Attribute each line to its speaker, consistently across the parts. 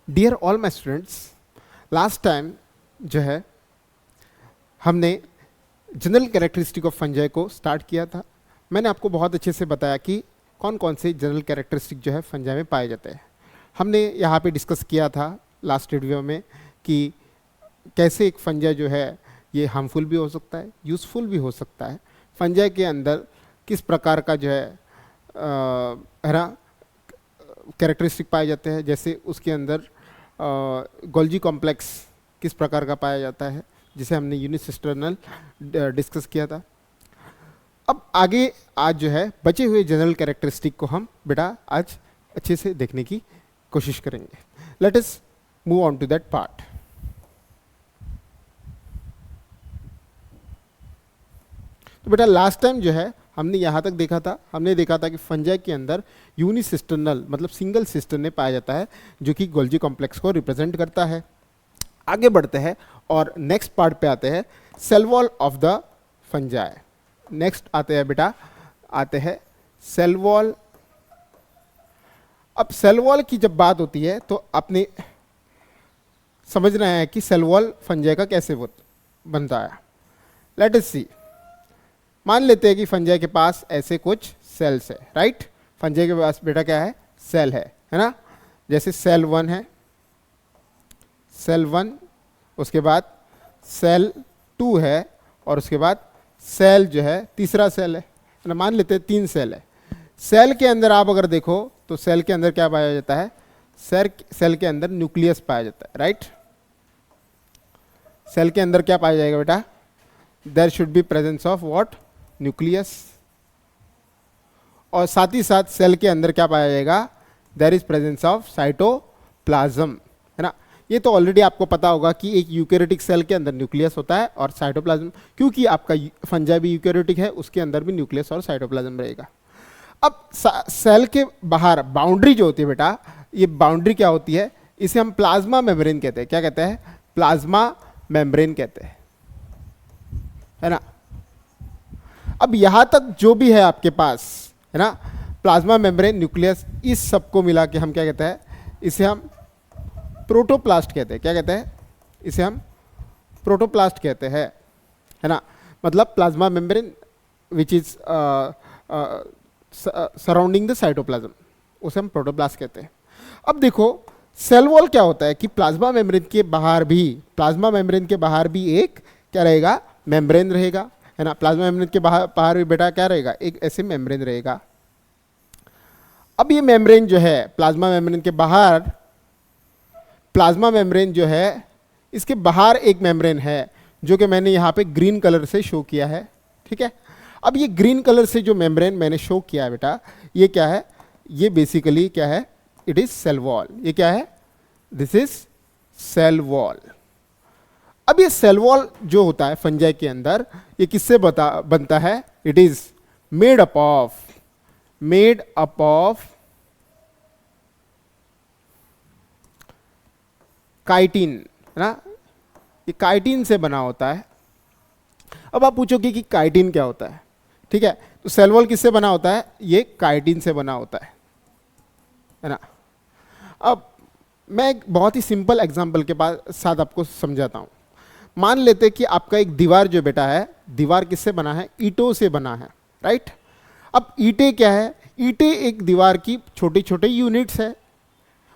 Speaker 1: Dear all my students, last time जो है हमने जनरल कैरेक्टरिस्टिक ऑफ फंजाई को स्टार्ट किया था। मैंने आपको बहुत अच्छे से बताया कि कौन कौन से जनरल कैरेक्टरिस्टिक जो है फंजाई में पाए जाते हैं। हमने यहाँ पे डिस्कस किया था लास्ट वीडियो में कि कैसे एक फंजाई जो है ये हार्मफुल भी हो सकता है, यूज़फुल भी हो सकता है। फंजाई के अंदर किस प्रकार का जो है कैरेक्टरिस्टिक पाए जाते हैं, जैसे उसके अंदर गोल्जी कॉम्प्लेक्स किस प्रकार का पाया जाता है, जिसे हमने यूनिसिस्टर्नल डिस्कस किया था। अब आगे आज जो है बचे हुए जनरल कैरेक्टरिस्टिक को हम बेटा आज अच्छे से देखने की कोशिश करेंगे। Let us move on to that part. तो बेटा लास्ट टाइम जो है हमने यहाँ तक देखा था, हमने देखा था कि फंजाई के अंदर यूनिसिस्टर्नल मतलब सिंगल सिस्टर्न पाया जाता है जो कि गोल्जी कॉम्प्लेक्स को रिप्रेजेंट करता है। आगे बढ़ते हैं और नेक्स्ट पार्ट पे आते हैं, cell wall of the fungi. Next आते हैं बेटा, आते हैं सेल वॉल। अब सेल वॉल की जब बात होती है तो आपने समझना है कि सेल वॉल फंजाई का कैसे बनता है। लेट अस सी। मान लेते हैं कि फंजाई के पास ऐसे कुछ सेल्स है, राइट। फंजाई के पास बेटा क्या है, सेल है ना। जैसे सेल 1 है, सेल 1, उसके बाद सेल 2 है और उसके बाद सेल जो है तीसरा सेल है ना। मान लेते हैं 3 सेल है। सेल के अंदर आप अगर देखो तो सेल के अंदर क्या पाया जाता है, सेल के अंदर न्यूक्लियस पाया जाता है, राइट। सेल के अंदर क्या पाया जाएगा बेटा, there should be presence of what, nucleus. और साथ ही साथ सेल के अंदर क्या पाया जाएगा, there is presence of cytoplasm, है ना। ये तो ऑलरेडी आपको पता होगा कि एक यूकैरियोटिक सेल के अंदर न्यूक्लियस होता है और साइटोप्लाज्म, क्योंकि आपका फंजाई भी यूकैरियोटिक है, उसके अंदर भी न्यूक्लियस और साइटोप्लाज्म रहेगा। अब सेल के बाहर बाउंड्री जो होती है बेटा, ये बाउंड्री क्या होती है, इसे हम प्लाज्मा मेम्ब्रेन कहते हैं। क्या कहते हैं, प्लाज्मा मेम्ब्रेन कहते हैं, है ना। अब यहां तक जो भी है आपके पास, है ना, प्लाज्मा मेम्ब्रेन, न्यूक्लियस, इस सब को मिला के हम क्या कहते हैं, इसे हम प्रोटोप्लास्ट कहते हैं। क्या कहते हैं, इसे हम प्रोटोप्लास्ट कहते हैं, है ना। मतलब plasma membrane which is surrounding the cytoplasm, उसे हम प्रोटोप्लास्ट कहते हैं। अब देखो सेल वॉल क्या होता है कि प्लाज्मा मेम्ब्रेन के बाहर भी एक क्या रहेगा, मेम्ब्रेन रहेगा, है ना। प्लाज्मा मेम्ब्रेन के बाहर भी बेटा क्या रहेगा, एक ऐसे मेम्ब्रेन रहेगा। अब ये मेम्ब्रेन जो है प्लाज्मा मेम्ब्रेन के बाहर, प्लाज्मा मेम्ब्रेन जो है इसके बाहर एक मेम्ब्रेन है जो कि मैंने यहाँ पे ग्रीन कलर से शो किया है, ठीक है। अब ये ग्रीन कलर से जो मेम्ब्रेन मैंने शो किया है बेटा, ये क्या है, ये बेसिकली क्या है, इट इज सेल वॉल। ये क्या है, दिस इज सेल वॉल। अब ये सेल वॉल जो होता है फंजाई के अंदर, ये किससे बनता है, it is made up of chitin, है ना। ये काइटिन से बना होता है। अब आप पूछोगे कि काइटिन क्या होता है, ठीक है। तो सेल वॉल किससे बना होता है, ये काइटिन से बना होता है ना। अब मैं एक बहुत ही सिंपल एग्जांपल के साथ आपको समझाता हूं। मान लेते कि आपका एक दीवार जो बेटा है, दीवार किससे बना है, ईंटों से बना है, राइट। अब ईंटें क्या है, ईंटें एक दीवार की छोटे छोटे यूनिट्स है,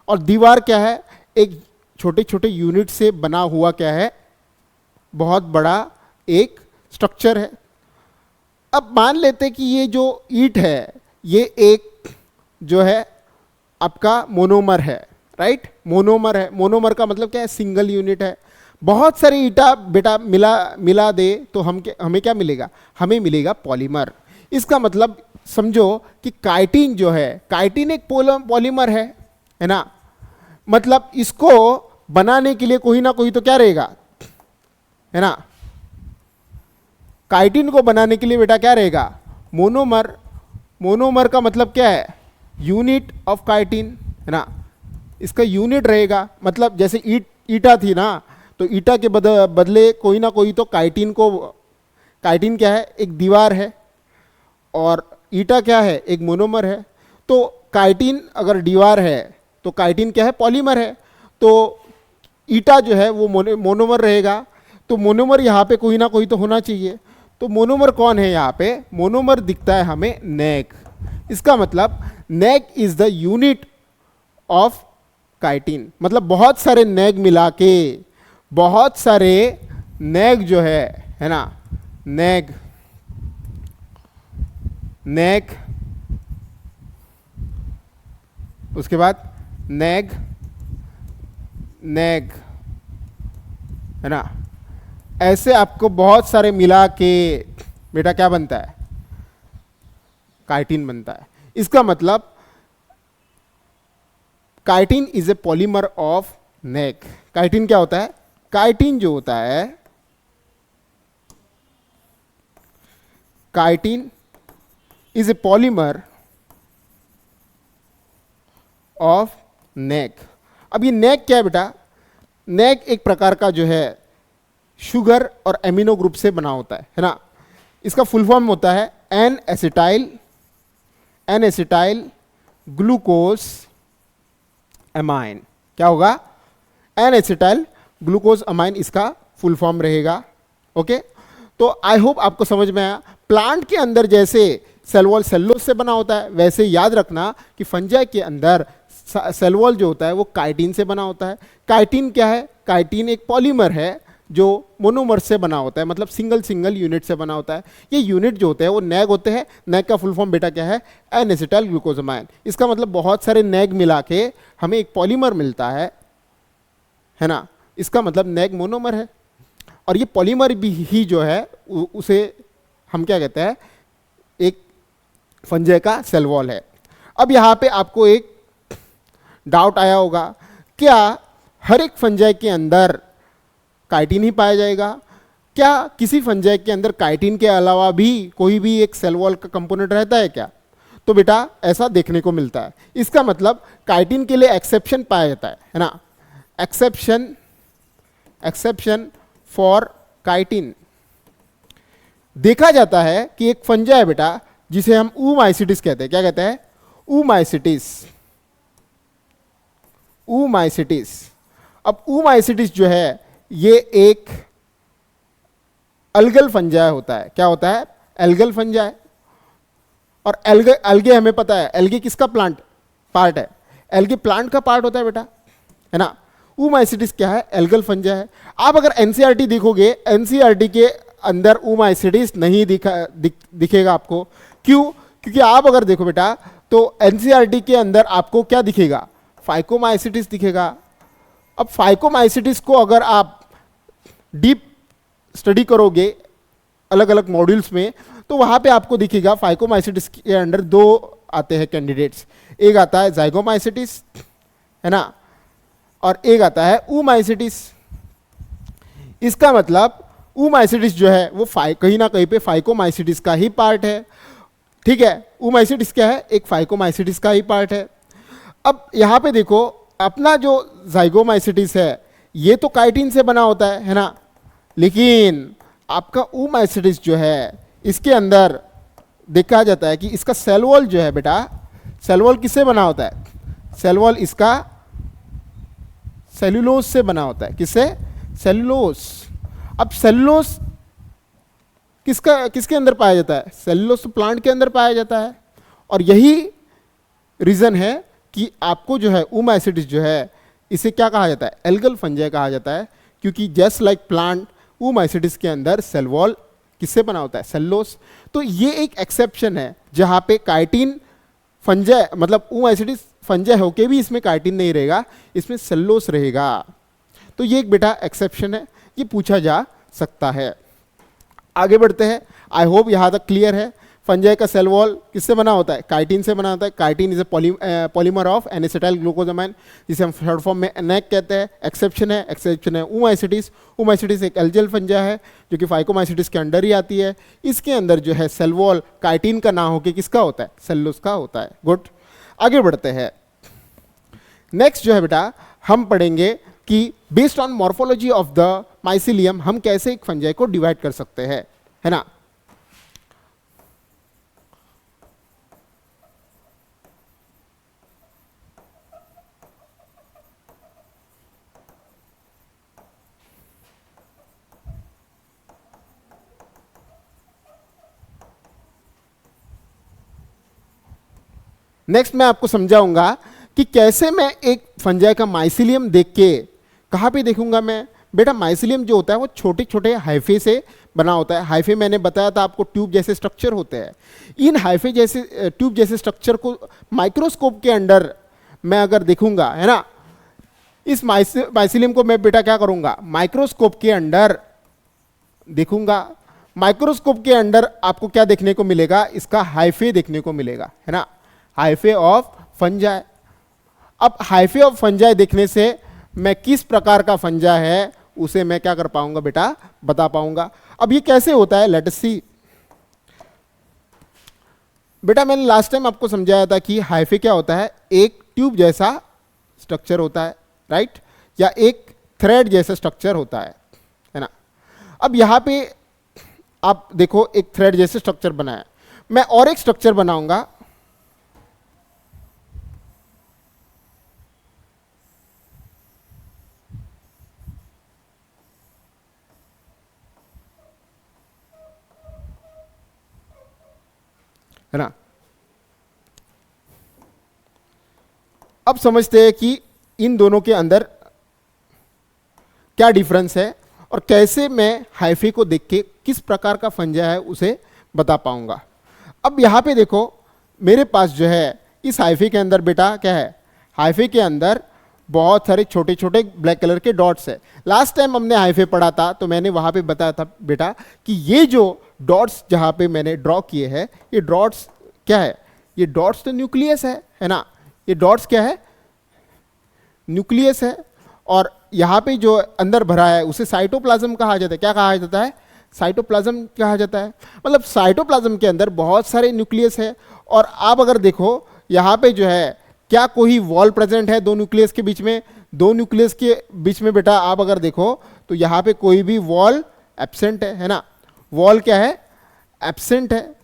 Speaker 1: और दीवार क्या है, एक छोटे छोटे यूनिट से बना हुआ क्या है, बहुत बड़ा एक स्ट्रक्चर है। अब मान लेते कि ये जो ईंट है, ये एक जो है आपका मोनोमर है, राइट। मोनोमर है, मोनोमर का मतलब क्या है, सिंगल यूनिट है। बहुत सारी ईंटा बेटा मिला दे तो हमें क्या मिलेगा, हमें मिलेगा पॉलीमर। इसका मतलब समझो कि काइटिन जो है, काइटिन एक पॉलीमर है ना। मतलब इसको बनाने के लिए कोई ना कोई तो क्या रहेगा, है ना। काइटिन को बनाने के लिए बेटा क्या रहेगा, मोनोमर। मोनोमर का मतलब क्या है, यूनिट ऑफ काइटिन, है ना। इसका यूनिट रहेगा, मतलब जैसे ईटा थी ना, तो ईटा के बदले कोई ना कोई तो काइटिन क्या है, एक दीवार है, और ईटा क्या है, एक मोनोमर है। तो काइटिन अगर दीवार है तो काइटिन क्या है, पॉलीमर है। तो ईटा जो है वो मोनोमर रहेगा, तो मोनोमर यहाँ पे कोई ना कोई तो होना चाहिए। तो मोनोमर कौन है यहाँ पे? मोनोमर दिखता है हमें नेक। इसका मतलब neck is the unit of chitin, मतलब बहुत सारे नेग मिला के, बहुत सारे नेग जो है ना, नेग नेग उसके बाद नेग नेग है ना, ऐसे आपको बहुत सारे मिला के बेटा क्या बनता है? काइटिन बनता है। इसका मतलब chitin is a polymer of neck. Chitin क्या होता है? काइटिन जो होता है, chitin is a polymer of neck. अब ये नेक क्या है बेटा? नेक एक प्रकार का जो है शुगर और एमिनो ग्रुप से बना होता है ना। इसका फुल फॉर्म होता है एन एसिटाइल ग्लूकोज अमाइन। क्या होगा? एन एसिटाइल ग्लूकोज अमाइन इसका फुल फॉर्म रहेगा। ओके, तो आई होप आपको समझ में आया। प्लांट के अंदर जैसे सेल वॉल सेलुलोज से बना होता है, वैसे याद रखना कि फंजाई के अंदर सेल वॉल जो होता है वो काइटिन से बना होता है। काइटिन क्या है? काइटिन एक पॉलीमर है जो मोनोमर से बना होता है, मतलब सिंगल सिंगल यूनिट से बना होता है। ये यूनिट जो होते हैं वो नेग होते हैं। नेग का फुल फॉर्म बेटा क्या है? N acetyl glucosamine. इसका मतलब बहुत सारे नेग मिला के हमें एक पॉलीमर मिलता है ना। इसका मतलब नेग मोनोमर है, और ये पॉलीमर भी ही जो है उसे हम क्या कहते हैं? एक फंजाई का सेल वॉल है। अब यहाँ पे आपको एक डाउट आया होगा, क्या हर एक फंजाई के अंदर काइटिन ही पाया जाएगा? क्या किसी फंजाई के अंदर काइटिन के अलावा भी कोई भी एक सेल वॉल का कंपोनेंट रहता है क्या? तो बेटा ऐसा देखने को मिलता है। इसका मतलब काइटिन के लिए एक्सेप्शन पाया जाता है ना। Exception for chitin. देखा जाता है कि एक फंजाई है बेटा जिसे हम ऊमाइसिटिस कहते हैं। क्या कहते हैं? ऊमाइसिटिस। अब ऊमाइसिटिस जो है ये एक अल्गल फंजाई होता है। क्या होता है? Algal fungi. और एल्गे हमें पता है, एल्गे किसका पार्ट है? एल्गे प्लांट का पार्ट होता है बेटा, है ना। ऊमाइसिटिस क्या है? एल्गल फंजाई है। आप अगर एनसीईआरटी देखोगे, एनसीईआरटी के अंदर ऊमाइसिटिस नहीं दिखेगा आपको। क्यों? क्योंकि आप अगर देखो बेटा तो एनसीईआरटी के अंदर आपको क्या दिखेगा? फाइकोमाइसिटिस दिखेगा। अब फाइकोमाइसिटिस को अगर आप डीप स्टडी करोगे अलग अलग मॉड्यूल्स में, तो वहां पे आपको दिखेगा फाइकोमाइसिटिस के अंदर दो आते हैं कैंडिडेट्स। एक आता है जाइगोमाइसिटिस, है ना, और एक आता है ऊमाइसिटिस। इसका मतलब ऊमाइसिटिस जो है वो कहीं ना कहीं पे फाइकोमाइसिटिस का ही पार्ट है। ठीक है, ऊमाइसिटिस क्या है? एक फाइकोमाइसिटिस का ही पार्ट है। अब यहां पे देखो, अपना जो जाइगोमाइसिटिस है ये तो काइटिन से बना होता है ना, लेकिन आपका ऊमाइसिटिस जो है इसके अंदर देखा जाता है कि इसका सेल वॉल जो है बेटा, सेल वॉल किससे बना होता है? सेल वॉल इसका सेलुलोज से बना होता है। किससे? सेलुलोज। अब सेलुलोज किसके अंदर पाया जाता है? सेलुलोज तो प्लांट के अंदर पाया जाता है। और यही रीजन है कि आपको जो है ऊमाइसिटिस जो है इसे क्या कहा जाता है? एल्गल फंजाई कहा जाता है, क्योंकि जस्ट लाइक प्लांट ऊमाइसिटिस के अंदर सेल वॉल किससे बना होता है? सेलुलोज। तो ये एक एक्सेप्शन है जहां पे काइटिन फंजाई, मतलब ऊमाइसिटिस फंजाई होके भी इसमें काइटिन नहीं रहेगा, इसमें सेलुलोज रहेगा। तो ये एक बेटा एक्सेप्शन है, ये पूछा जा सकता है। आगे बढ़ते हैं। आई होप यहां तक क्लियर है। फंजाई का सेल वॉल किससे बना होता है? काइटिन से बना होता है। Chitin is a polymer of N acetyl glucosamine, जिसे हम शॉर्ट फॉर्म में नेक कहते हैं। एक्सेप्शन है ऊमाइसिटिस। ऊमाइसिटिस एक एल्गल फंजाई है जो कि फाइकोमाइसिटिस के अंडर ही आती है। इसके अंदर जो है सेल वॉल काइटिन का ना होकर किसका होता है? सेलुलोज का होता है। गुड, आगे बढ़ते हैं। नेक्स्ट जो है बेटा हम पढ़ेंगे कि based on morphology of the mycelium हम कैसे एक फंजाई को डिवाइड कर सकते हैं, है ना। नेक्स्ट मैं आपको समझाऊंगा कि कैसे मैं एक फंजाई का माइसिलियम देख के कहाँ पे देखूंगा मैं। बेटा माइसिलियम जो होता है वो छोटे छोटे हाइफे से बना होता है। हाइफे मैंने बताया था आपको, ट्यूब जैसे स्ट्रक्चर होते हैं। इन हाइफे जैसे ट्यूब जैसे स्ट्रक्चर को माइक्रोस्कोप के अंडर मैं अगर देखूंगा, है ना, इस माइसिलियम को मैं बेटा क्या करूंगा, माइक्रोस्कोप के अंडर देखूंगा। माइक्रोस्कोप के अंडर आपको क्या देखने को मिलेगा, इसका हाइफे देखने को मिलेगा, है ना, हाइफे ऑफ फंजाई। अब हाइफे ऑफ फंजाई देखने से मैं किस प्रकार का फंजा है उसे मैं क्या कर पाऊंगा बेटा, बता पाऊंगा। अब ये कैसे होता है, लेट अस सी। बेटा मैंने लास्ट टाइम आपको समझाया था कि हाइफे क्या होता है, एक ट्यूब जैसा स्ट्रक्चर होता है, राइट, या एक थ्रेड जैसा स्ट्रक्चर होता है ना। अब यहां पे आप देखो एक थ्रेड जैसे स्ट्रक्चर बनाया, मैं और एक स्ट्रक्चर बनाऊंगा, है ना। अब समझते हैं कि इन दोनों के अंदर क्या डिफरेंस है और कैसे मैं हाइफे को देख के किस प्रकार का फंजा है उसे बता पाऊंगा। अब यहां पे देखो मेरे पास जो है इस हाइफे के अंदर बेटा क्या है, हाइफे के अंदर बहुत सारे छोटे छोटे ब्लैक कलर के डॉट्स है। लास्ट टाइम हमने हाइफे पढ़ा था तो मैंने वहां पे बताया था बेटा कि ये जो डॉट्स जहां पे मैंने ड्रॉ किए हैं, ये डॉट्स क्या है, ये डॉट्स तो न्यूक्लियस है ना, ये डॉट्स क्या है, न्यूक्लियस है। और यहाँ पे जो अंदर भरा है उसे साइटोप्लाज्म कहा जाता है। क्या कहा जाता है, साइटोप्लाज्म कहा जाता है। मतलब साइटोप्लाज्म के अंदर बहुत सारे न्यूक्लियस है। और आप अगर देखो यहाँ पे जो है क्या कोई वॉल प्रेजेंट है दो न्यूक्लियस के बीच में, दो न्यूक्लियस के बीच में बेटा आप अगर देखो तो यहाँ पे कोई भी वॉल एब्सेंट है ना, वॉल क्या है, एब्सेंट है।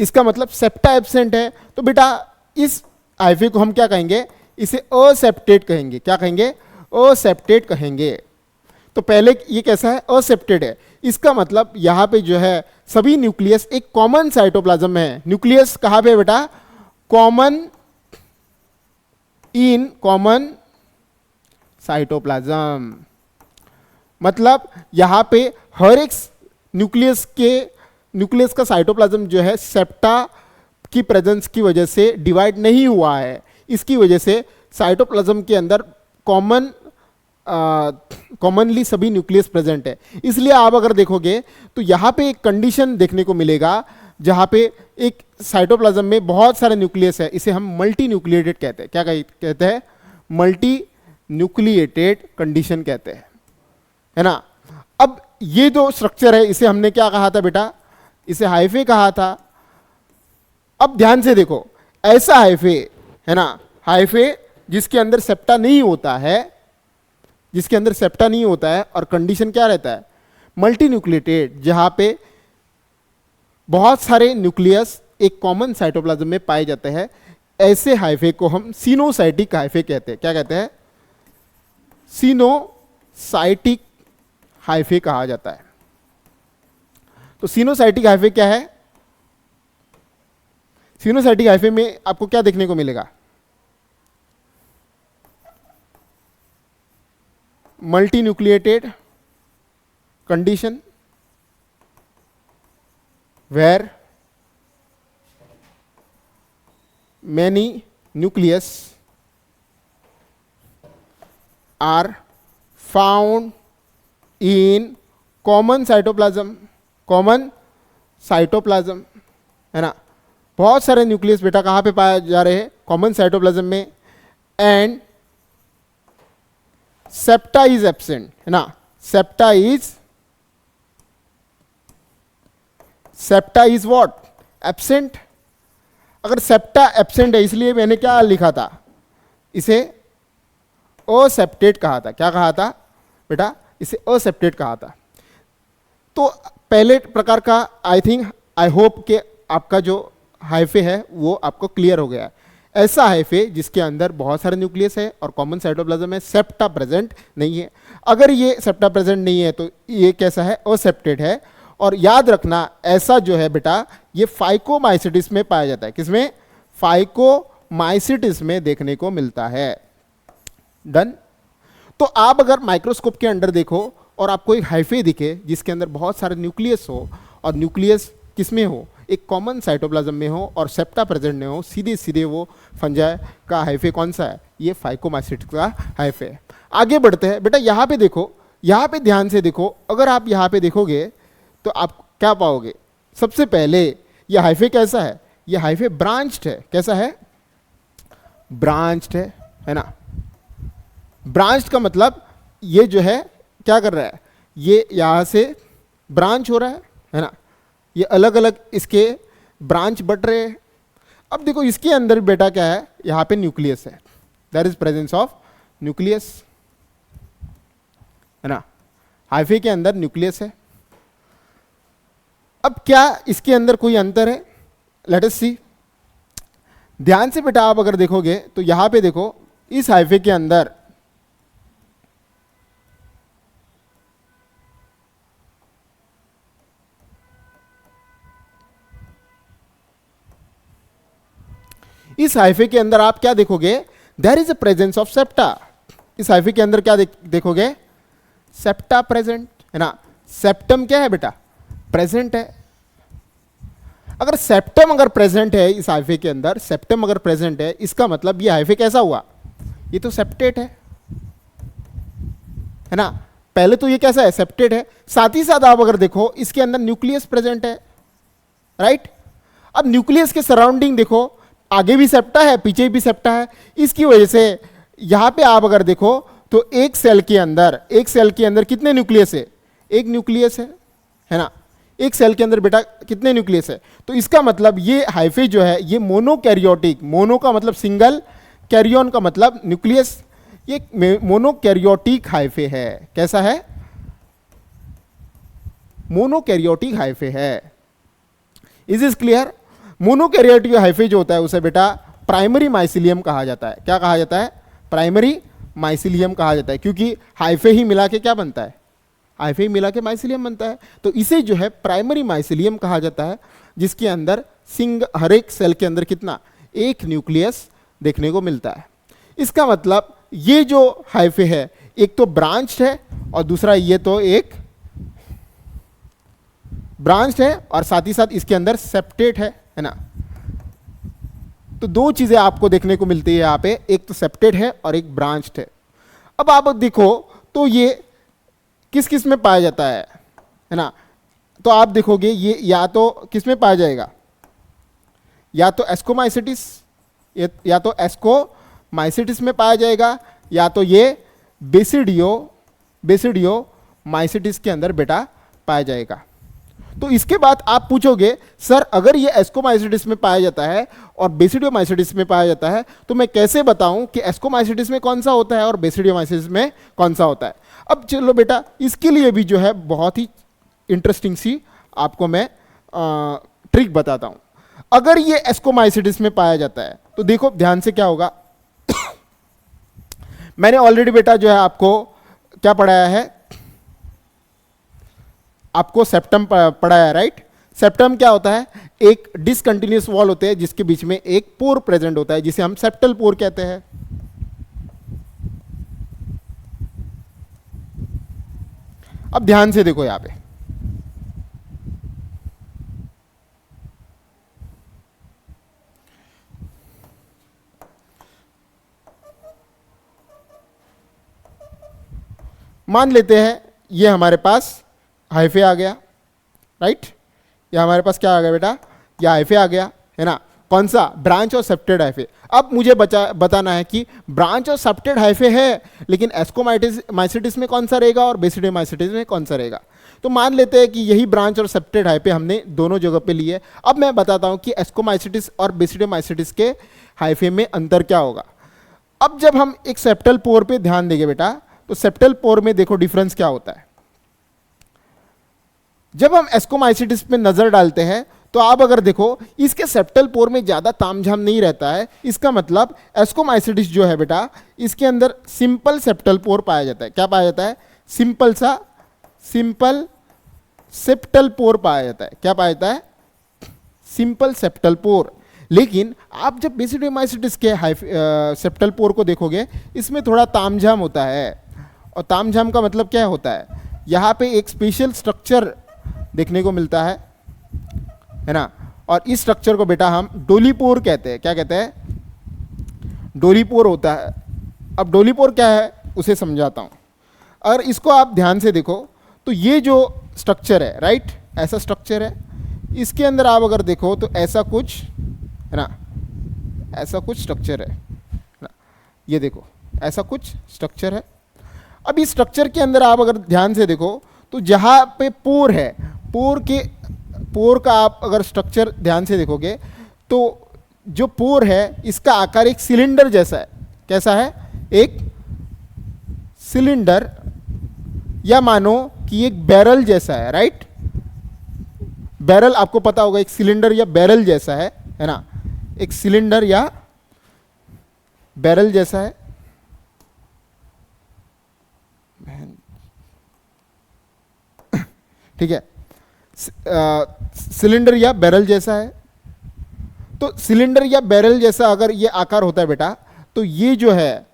Speaker 1: इसका मतलब सेप्टा एब्सेंट है। तो बेटा इस हाइफे को हम क्या कहेंगे, इसे असेप्टेड कहेंगे। क्या कहेंगे, असेप्टेड कहेंगे। तो पहले ये कैसा है, असेप्टेड है। इसका मतलब यहां पे जो है सभी न्यूक्लियस एक कॉमन साइटोप्लाज्म है। न्यूक्लियस कहां पे बेटा, कॉमन इन कॉमन साइटोप्लाज्म। मतलब यहां पे हर एक न्यूक्लियस का साइटोप्लाज्म जो है सेप्टा की प्रेजेंस की वजह से डिवाइड नहीं हुआ है। इसकी वजह से साइटोप्लाज्म के अंदर कॉमनली सभी न्यूक्लियस प्रेजेंट है। इसलिए आप अगर देखोगे तो यहाँ पे एक कंडीशन देखने को मिलेगा जहाँ पे एक साइटोप्लाज्म में बहुत सारे न्यूक्लियस है। इसे हम मल्टी न्यूक्लिएटेड कहते हैं। क्या कहते हैं, मल्टी न्यूक्लिएटेड कंडीशन कहते हैं, है ना। अब ये जो स्ट्रक्चर है इसे हमने क्या कहा था बेटा, इसे हाइफे कहा था। अब ध्यान से देखो, ऐसा हाइफे है ना, हाइफे जिसके अंदर सेप्टा नहीं होता है, जिसके अंदर सेप्टा नहीं होता है और कंडीशन क्या रहता है, मल्टी न्यूक्लिएटेड, जहां पे बहुत सारे न्यूक्लियस एक कॉमन साइटोप्लाज्म में पाए जाते हैं, ऐसे हाइफे को हम सिनोसाइटिक हाइफे कहते हैं। क्या कहते हैं, सिनोसाइटिक हाइफे कहा जाता है। तो सिनोसाइटिक हाइफे क्या है, सिनोसाइटिक हाइफे में आपको क्या देखने को मिलेगा, multi nucleated condition where many nucleus are found in common cytoplasm, common cytoplasm, है ना। बहुत सारे न्यूक्लियस बेटा कहाँ पे पाए जा रहे हैं, कॉमन साइटोप्लाज्म में। एंड सेप्टा इज एब्सेंट, है ना, सेप्टा इज व्हाट, एब्सेंट। अगर सेप्टा एब्सेंट है, इसलिए मैंने क्या लिखा था, इसे असेप्टेड कहा था। क्या कहा था बेटा, इसे असेप्टेड कहा था। तो पहले प्रकार का आई होप कि आपका जो हाइफे है वो आपको क्लियर हो गया। ऐसा हाइफे जिसके अंदर बहुत सारे न्यूक्लियस है और कॉमन साइटोप्लाज्म है, सेप्टा प्रेजेंट नहीं है। अगर ये सेप्टा प्रेजेंट नहीं है तो ये कैसा है, असेप्टेड है। और याद रखना ऐसा जो है बेटा ये फाइकोमाइसिटिस में पाया जाता है। किसमें, फाइकोमाइसिटिस में देखने को मिलता है। डन। तो आप अगर माइक्रोस्कोप के अंदर देखो और आपको एक हाइफे दिखे जिसके अंदर बहुत सारे न्यूक्लियस हो, और न्यूक्लियस किसमें हो, एक कॉमन साइटोप्लाज्म में हो और सेप्टा प्रेजेंट नहीं हो, सीधे सीधे वो फंजाई का हाइफे कौन सा है, ये फाइकोमाइसिटिस का हाइफे है। आगे बढ़ते हैं बेटा, यहाँ पे देखो, यहाँ पे ध्यान से देखो, अगर आप यहाँ पे देखोगे तो आप क्या पाओगे, सबसे पहले ये हाइफे कैसा है, ये हाइफे ब्रांच्ड है। कैसा है, ब्रांच्ड है ना। ब्रांच्ड का मतलब ये जो है क्या कर रहा है, ये यहाँ से ब्रांच हो रहा है ना, ये अलग अलग इसके ब्रांच बढ़ रहे हैं। अब देखो इसके अंदर बेटा क्या है, यहाँ पे न्यूक्लियस है, there is presence of nucleus, है ना। हाइफे के अंदर न्यूक्लियस है। अब क्या इसके अंदर कोई अंतर है, लेट अस सी। ध्यान से बेटा आप अगर देखोगे तो यहां पे देखो, इस हाइफे के अंदर आप क्या देखोगे, there is a presence of septa. इस हाइफे के अंदर क्या देखोगे, सेप्टा प्रेजेंट, है ना। सेप्टम क्या है बेटा, प्रेजेंट है। अगर सेप्टम अगर प्रेजेंट है इस हाइफे के अंदर, सेप्टम अगर प्रेजेंट है, इसका मतलब ये हाइफे कैसा हुआ, ये तो सेप्टेट है ना। पहले तो ये कैसा है, सेप्टेट है। साथ ही साथ आप अगर देखो इसके अंदर न्यूक्लियस प्रेजेंट है, राइट। अब न्यूक्लियस के सराउंडिंग देखो, आगे भी सेप्टा है, पीछे भी सेप्टा है। इसकी वजह से यहां पे आप अगर देखो तो एक सेल के अंदर कितने न्यूक्लियस है, एक न्यूक्लियस है ना। एक सेल के अंदर बेटा कितने न्यूक्लियस है, तो इसका मतलब ये हाइफे जो है ये मोनोकैरियोटिक, मोनो का मतलब सिंगल, कैरियन का मतलब न्यूक्लियस, ये मोनोकैरियोटिक हाइफे है। कैसा है, मोनोकैरियोटिक हाइफे है। Is is clear. Monokaryotic hyphae जो होता है उसे बेटा प्राइमरी माइसिलियम कहा जाता है। क्या कहा जाता है, प्राइमरी माइसिलियम कहा जाता है, क्योंकि हाइफे ही मिला के क्या बनता है, हाइफे ही मिला के माइसिलियम बनता है। तो इसे जो है प्राइमरी माइसिलियम कहा जाता है, जिसके अंदर हर एक सेल के अंदर कितना, एक न्यूक्लियस देखने को मिलता है। इसका मतलब ये जो हाइफे है एक तो ब्रांच है और दूसरा ये तो एक ब्रांच है, और साथ ही साथ इसके अंदर सेप्टेट है ना। तो दो चीजें आपको देखने को मिलती है यहाँ पे, एक तो सेप्टेट है और एक ब्रांच्ड है। अब आप देखो तो ये किस किस में पाया जाता है ना। तो आप देखोगे ये या तो किस में पाया जाएगा, या तो एस्कोमाइसिटिस, या तो एस्कोमाइसिटिस में पाया जाएगा, या तो ये बेसिडियो माइसिटिस के अंदर बेटा पाया जाएगा। तो इसके बाद आप पूछोगे सर अगर ये एस्कोमाइसिटिस में पाया जाता है और बेसिडियोमाइसिटिस में पाया जाता है तो मैं कैसे बताऊं कि एस्कोमाइसिटिस में कौन सा होता है और बेसिडियोमाइसिटिस में कौन सा होता है। अब चलो बेटा इसके लिए भी जो है बहुत ही इंटरेस्टिंग सी आपको मैं ट्रिक बताता हूं। अगर ये एस्कोमाइसिटिस में पाया जाता है तो देखो ध्यान से क्या होगा। मैंने ऑलरेडी बेटा जो है आपको क्या पढ़ाया है, आपको सेप्टम पढ़ाया है, राइट। सेप्टम क्या होता है, एक डिसकंटिन्यूअस वॉल होते हैं जिसके बीच में एक पोर प्रेजेंट होता है जिसे हम सेप्टल पोर कहते हैं। अब ध्यान से देखो यहां पे, मान लेते हैं ये हमारे पास हाइफे आ गया, राइट। ये हमारे पास क्या आ गया बेटा, ये हाइफे आ गया है ना। कौन सा, ब्रांच और सेप्टेड हाइफे। अब मुझे बताना है कि ब्रांच और सेप्टेड हाइफे है लेकिन एस्कोमाइसिटिस में कौन सा रहेगा और बेसिडियोमाइसिटिस में कौन सा रहेगा। तो मान लेते हैं कि यही ब्रांच और सेप्टेड हाइफे हमने दोनों जगह पे लिए। अब मैं बताता हूं कि एस्कोमाइसिटिस और बेसिडियोमाइसिटिस के हाइफे में अंतर क्या होगा। अब जब हम एक सेप्टल पोर पे ध्यान देंगे बेटा, तो सेप्टल पोर में देखो डिफरेंस क्या होता है। जब हम एस्कोमाइसिटिस पे नजर डालते हैं तो आप अगर देखो इसके सेप्टल पोर में ज्यादा तामझाम नहीं रहता है। इसका मतलब एस्कोमाइसिटिस जो है बेटा इसके अंदर सिंपल सेप्टल पोर पाया जाता है। क्या पाया जाता है, सिंपल सेप्टल पोर पाया जाता है। क्या पाया जाता है, सिंपल सेप्टल पोर। लेकिन आप जब बेसिडोमाइसिटिस के सेप्टल पोर को देखोगे, इसमें थोड़ा तामझाम होता है। और तामझाम का मतलब क्या होता है, यहाँ पे एक स्पेशल स्ट्रक्चर देखने को मिलता है ना। और इस स्ट्रक्चर को बेटा हम डोलीपोर कहते हैं। क्या कहते हैं? डोलीपोर होता है। अब डोलीपोर क्या है उसे समझाता हूँ। अगर इसको आप ध्यान से देखो तो ये जो स्ट्रक्चर है, राइट, ऐसा स्ट्रक्चर है। इसके अंदर आप अगर देखो तो ऐसा कुछ है ना, ऐसा कुछ स्ट्रक्चर है ना, ये देखो ऐसा कुछ स्ट्रक्चर है। अब इस स्ट्रक्चर के अंदर आप अगर ध्यान से देखो तो जहाँ पे पोर है, पोर का आप अगर स्ट्रक्चर ध्यान से देखोगे तो जो पोर है इसका आकार एक सिलेंडर जैसा है। कैसा है? एक सिलेंडर, या मानो कि एक बैरल जैसा है, राइट। बैरल आपको पता होगा, एक सिलेंडर या बैरल जैसा है ना, एक सिलेंडर या बैरल जैसा है। ठीक है, सिलेंडर या बैरल जैसा है। तो सिलेंडर या बैरल जैसा अगर ये आकार होता है बेटा, तो ये जो है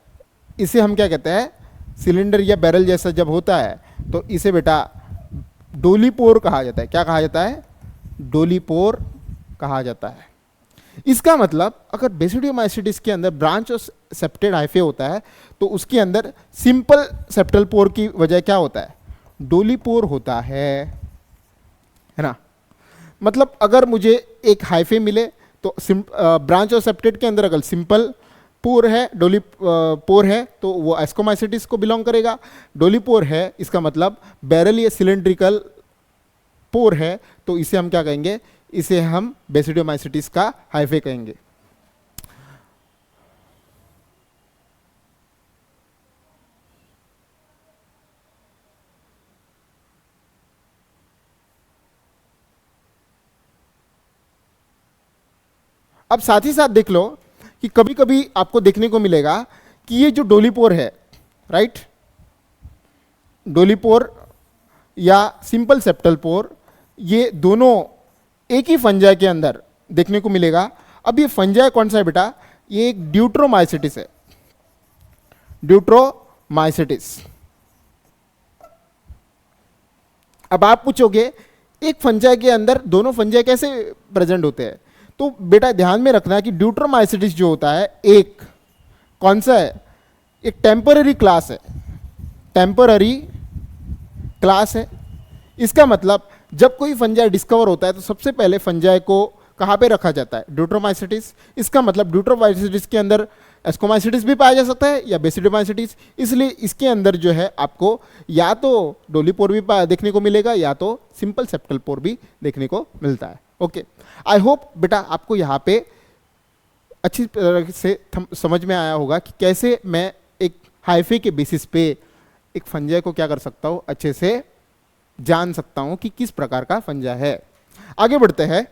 Speaker 1: इसे हम क्या कहते हैं? सिलेंडर या बैरल जैसा जब होता है तो इसे बेटा डोलीपोर कहा जाता है। क्या कहा जाता है? डोलीपोर कहा जाता है। इसका मतलब अगर बेसिडियोमाइसिटिस के अंदर ब्रांच और सेप्टेड हाइफे होता है तो उसके अंदर सिंपल सेप्टल पोर की वजह क्या होता है? डोलीपोर होता है ना। मतलब अगर मुझे एक हाइफे मिले तो ब्रांच और सेप्टेड के अंदर अगर सिंपल पोर है, डोली पोर है, तो वो एस्कोमाइसिटिस को बिलोंग करेगा। डोली पोर है इसका मतलब बैरल या सिलेंड्रिकल पोर है, तो इसे हम क्या कहेंगे? इसे हम बेसिडियोमाइसिटिस का हाइफे कहेंगे। अब साथ ही साथ देख लो कि कभी कभी आपको देखने को मिलेगा कि ये जो डोलीपोर है, राइट, डोलीपोर या सिंपल सेप्टल पोर, ये दोनों एक ही फंजाई के अंदर देखने को मिलेगा। अब ये फंजाई कौन सा है बेटा? ये एक ड्यूट्रोमाइसिटिस है, ड्यूट्रोमाइसिटिस। अब आप पूछोगे एक फंजाई के अंदर दोनों फंजाई कैसे प्रेजेंट होते हैं? तो बेटा ध्यान में रखना है कि ड्यूट्रोमाइसिटिस जो होता है एक कौन सा है? एक टेम्पररी क्लास है, टेम्पररी क्लास है। इसका मतलब जब कोई फंजाई डिस्कवर होता है तो सबसे पहले फंजाई को कहाँ पे रखा जाता है? ड्यूट्रोमाइसिटिस। इसका मतलब ड्यूट्रोमाइसिटिस के अंदर एस्कोमाइसिटिस भी पाया जा सकता है या बेसिडोमाइसिटिस। इसलिए इसके अंदर जो है आपको या तो डोलीपोर भी देखने को मिलेगा या तो सिंपल सेप्टल पोर भी देखने को मिलता है। ओके, आई होप बेटा आपको यहाँ पे अच्छी तरह से समझ में आया होगा कि कैसे मैं एक हाइफे के बेसिस पे एक फंजाई को क्या कर सकता हूँ, अच्छे से जान सकता हूँ कि किस प्रकार का फंजाई है। आगे बढ़ते हैं।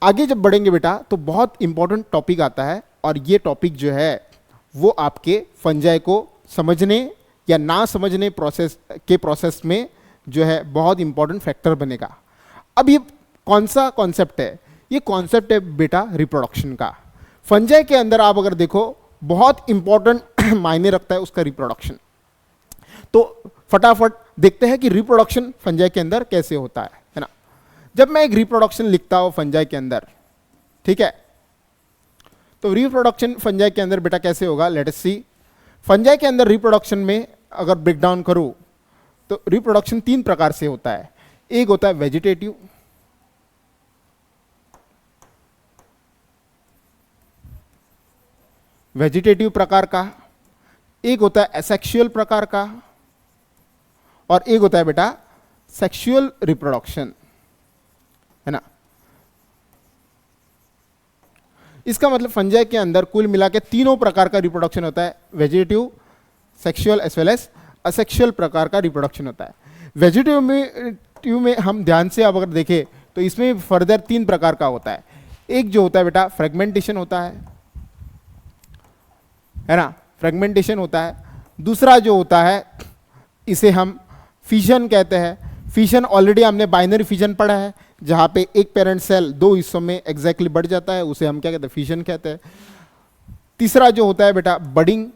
Speaker 1: आगे जब बढ़ेंगे बेटा तो बहुत इंपॉर्टेंट टॉपिक आता है, और ये टॉपिक जो है वो आपके फंजाई को समझने या ना समझने प्रोसेस में जो है बहुत इंपॉर्टेंट फैक्टर बनेगा। अब ये कौन सा कॉन्सेप्ट है? ये कॉन्सेप्ट है बेटा रिप्रोडक्शन का। फंजाई के अंदर आप अगर देखो बहुत इंपॉर्टेंट मायने रखता है उसका रिप्रोडक्शन। तो फटाफट देखते हैं कि रिप्रोडक्शन फंजाई के अंदर कैसे होता है ना। जब मैं एक रिप्रोडक्शन लिखता हूं फंजाई के अंदर, ठीक है, तो रिप्रोडक्शन फंजाई के अंदर बेटा कैसे होगा? लेट अस सी। फंजाई के अंदर रिप्रोडक्शन में अगर ब्रेक डाउन करूं तो रिप्रोडक्शन 3 प्रकार से होता है। एक होता है वेजिटेटिव, वेजिटेटिव प्रकार का, एक होता है एसेक्सुअल प्रकार का, और एक होता है बेटा सेक्सुअल रिप्रोडक्शन, है ना। इसका मतलब फंजाई के अंदर कुल मिला के तीनों प्रकार का रिप्रोडक्शन होता है। Vegetative, sexual as well as asexual प्रकार का रिप्रोडक्शन होता है। वेजिटेटिव में हम ध्यान से अब अगर देखें तो इसमें फर्दर 3 प्रकार का होता है। एक जो होता है बेटा फ्रेगमेंटेशन होता है ना, फ्रेगमेंटेशन होता है। दूसरा जो होता है इसे हम फिशन कहते हैं। फिशन ऑलरेडी हमने बाइनरी फिशन पढ़ा है, जहाँ पे एक पेरेंट सेल दो हिस्सों में एग्जैक्टली बढ़ जाता है, उसे हम क्या कहते हैं, फिशन कहते हैं। तीसरा जो होता है बेटा बडिंग,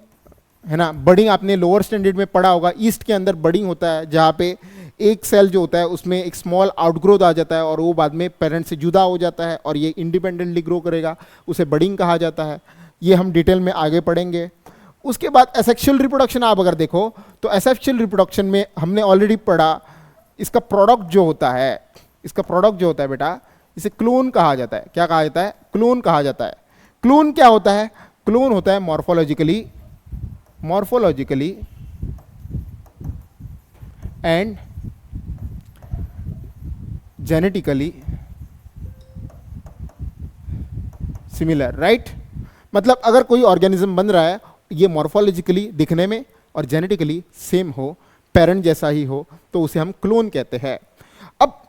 Speaker 1: है ना, बडिंग आपने लोअर स्टैंडर्ड में पढ़ा होगा, ईस्ट के अंदर बडिंग होता है, जहाँ पे एक सेल जो होता है उसमें एक स्मॉल आउटग्रोथ आ जाता है और वो बाद में पेरेंट से जुदा हो जाता है और ये इंडिपेंडेंटली ग्रो करेगा, उसे बडिंग कहा जाता है। ये हम डिटेल में आगे पढ़ेंगे। उसके बाद एसेक्सुअल रिप्रोडक्शन आप अगर देखो तो एसेक्सुअल रिप्रोडक्शन में हमने ऑलरेडी पढ़ा, इसका प्रोडक्ट जो होता है, इसका प्रोडक्ट जो होता है बेटा, इसे क्लोन कहा जाता है। क्या कहा जाता है? क्लोन कहा जाता है। क्लोन क्या होता है? क्लोन होता है morphologically and genetically similar, right. मतलब अगर कोई ऑर्गेनिज्म बन रहा है, ये मॉर्फोलॉजिकली दिखने में और जेनेटिकली सेम हो, पेरेंट जैसा ही हो, तो उसे हम क्लोन कहते हैं। अब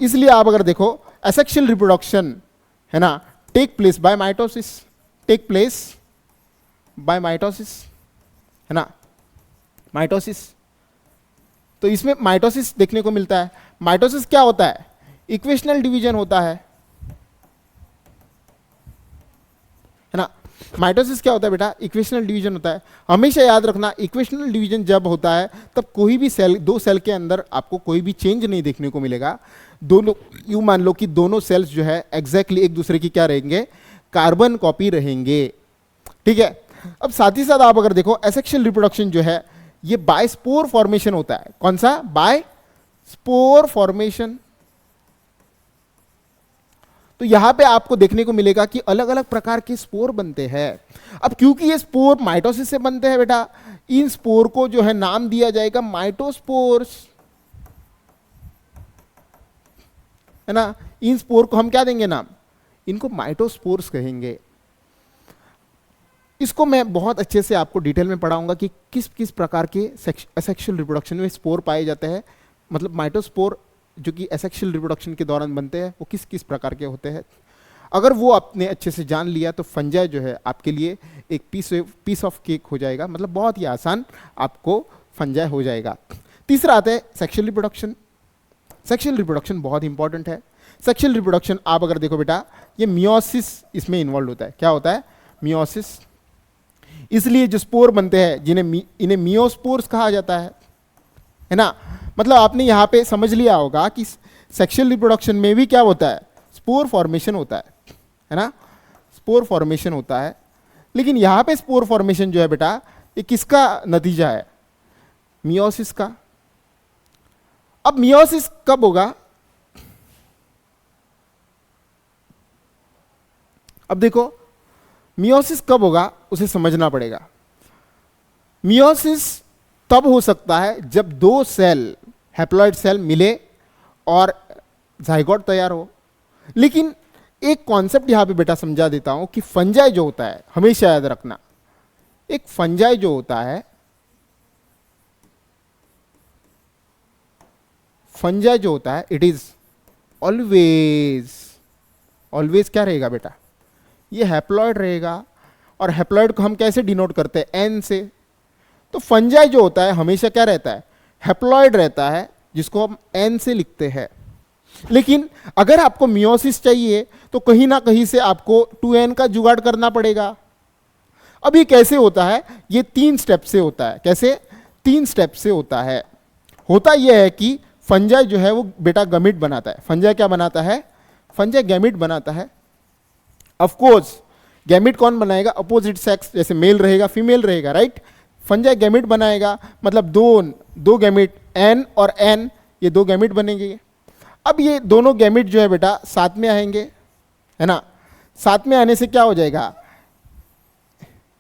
Speaker 1: इसलिए आप अगर देखो एसेक्सुअल रिप्रोडक्शन, है ना, टेक प्लेस बाय माइटोसिस, है ना, माइटोसिस। तो इसमें माइटोसिस देखने को मिलता है। माइटोसिस क्या होता है? इक्वेशनल डिवीजन होता है ना। माइटोसिस क्या होता है बेटा? इक्वेशनल डिवीजन होता है। हमेशा याद रखना, इक्वेशनल डिवीजन जब होता है तब कोई भी सेल, दो सेल के अंदर आपको कोई भी चेंज नहीं देखने को मिलेगा। दोनों, यूं मान लो कि दोनों सेल्स जो है एग्जैक्टली एक दूसरे की क्या रहेंगे? कार्बन कॉपी रहेंगे, ठीक है। अब साथ ही साथ आप अगर देखो एसेक्सुअल रिप्रोडक्शन जो है ये बाय स्पोर फॉर्मेशन होता है। कौन सा? By spore formation. तो यहां पे आपको देखने को मिलेगा कि अलग अलग प्रकार के स्पोर बनते हैं। अब क्योंकि ये स्पोर माइटोसिस से बनते हैं बेटा, इन स्पोर को जो है नाम दिया जाएगा माइटोस्पोर्स, है ना। इन स्पोर को हम क्या देंगे नाम? इनको माइटोस्पोर्स कहेंगे। इसको मैं बहुत अच्छे से आपको डिटेल में पढ़ाऊंगा कि किस किस प्रकार के एसेक्सुअल रिप्रोडक्शन में स्पोर पाए जाते हैं, मतलब माइटोस्पोर जो कि एसेक्सुअल रिप्रोडक्शन के दौरान बनते हैं वो किस किस प्रकार के होते हैं। अगर वो आपने अच्छे से जान लिया तो फंजाई जो है आपके लिए एक पीस ऑफ केक हो जाएगा, मतलब बहुत ही आसान आपको फंजाई हो जाएगा। तीसरा आता है सेक्सुअल रिप्रोडक्शन। सेक्सुअल रिप्रोडक्शन बहुत इंपॉर्टेंट है। सेक्सुअल रिप्रोडक्शन आप अगर देखो बेटा, ये मियोसिस इसमें इन्वॉल्व होता है। क्या होता है? मियोसिस। इसलिए जो स्पोर बनते हैं इन्हें मियोस्पोर्स कहा जाता है ना। मतलब आपने यहां पे समझ लिया होगा कि सेक्सुअल रिप्रोडक्शन में भी क्या होता है? स्पोर फॉर्मेशन होता है ना, स्पोर फॉर्मेशन होता है। लेकिन यहां पे स्पोर फॉर्मेशन जो है बेटा, ये किसका नतीजा है? मियोसिस का। अब मियोसिस कब होगा? अब देखो मियोसिस कब होगा उसे समझना पड़ेगा। मियोसिस तब हो सकता है जब दो सेल, हैप्लॉइड सेल मिले और जाइगोट तैयार हो। लेकिन एक कॉन्सेप्ट यहां पे बेटा समझा देता हूं कि फंजाई जो होता है, हमेशा याद रखना, एक फंजाई जो होता है, फंजाई जो होता है इट इज ऑलवेज क्या रहेगा बेटा? ये हैप्लॉइड रहेगा। और हैप्लॉइड को हम कैसे डिनोट करते हैं? एन से। तो फंजाई जो होता है हमेशा क्या रहता है? हैप्लॉइड रहता है, जिसको हम एन से लिखते हैं। लेकिन अगर आपको मियोसिस चाहिए तो कहीं ना कहीं से आपको 2n का जुगाड़ करना पड़ेगा। अब ये कैसे होता है? ये 3 स्टेप से होता है। कैसे? 3 स्टेप से होता है। होता यह है कि फंजाई जो है वो बेटा गैमीट बनाता है। फंजाई क्या बनाता है? फंजाई गैमीट बनाता है। ऑफ कोर्स गैमीट कौन बनाएगा? अपोजिट सेक्स, जैसे मेल रहेगा फीमेल रहेगा, राइट। फंजाई गैमीट बनाएगा, मतलब दो गैमीट एन और एन, ये 2 गैमीट बनेंगे। अब ये दोनों गैमीट जो है बेटा साथ में आएंगे, है ना। साथ में आने से क्या हो जाएगा?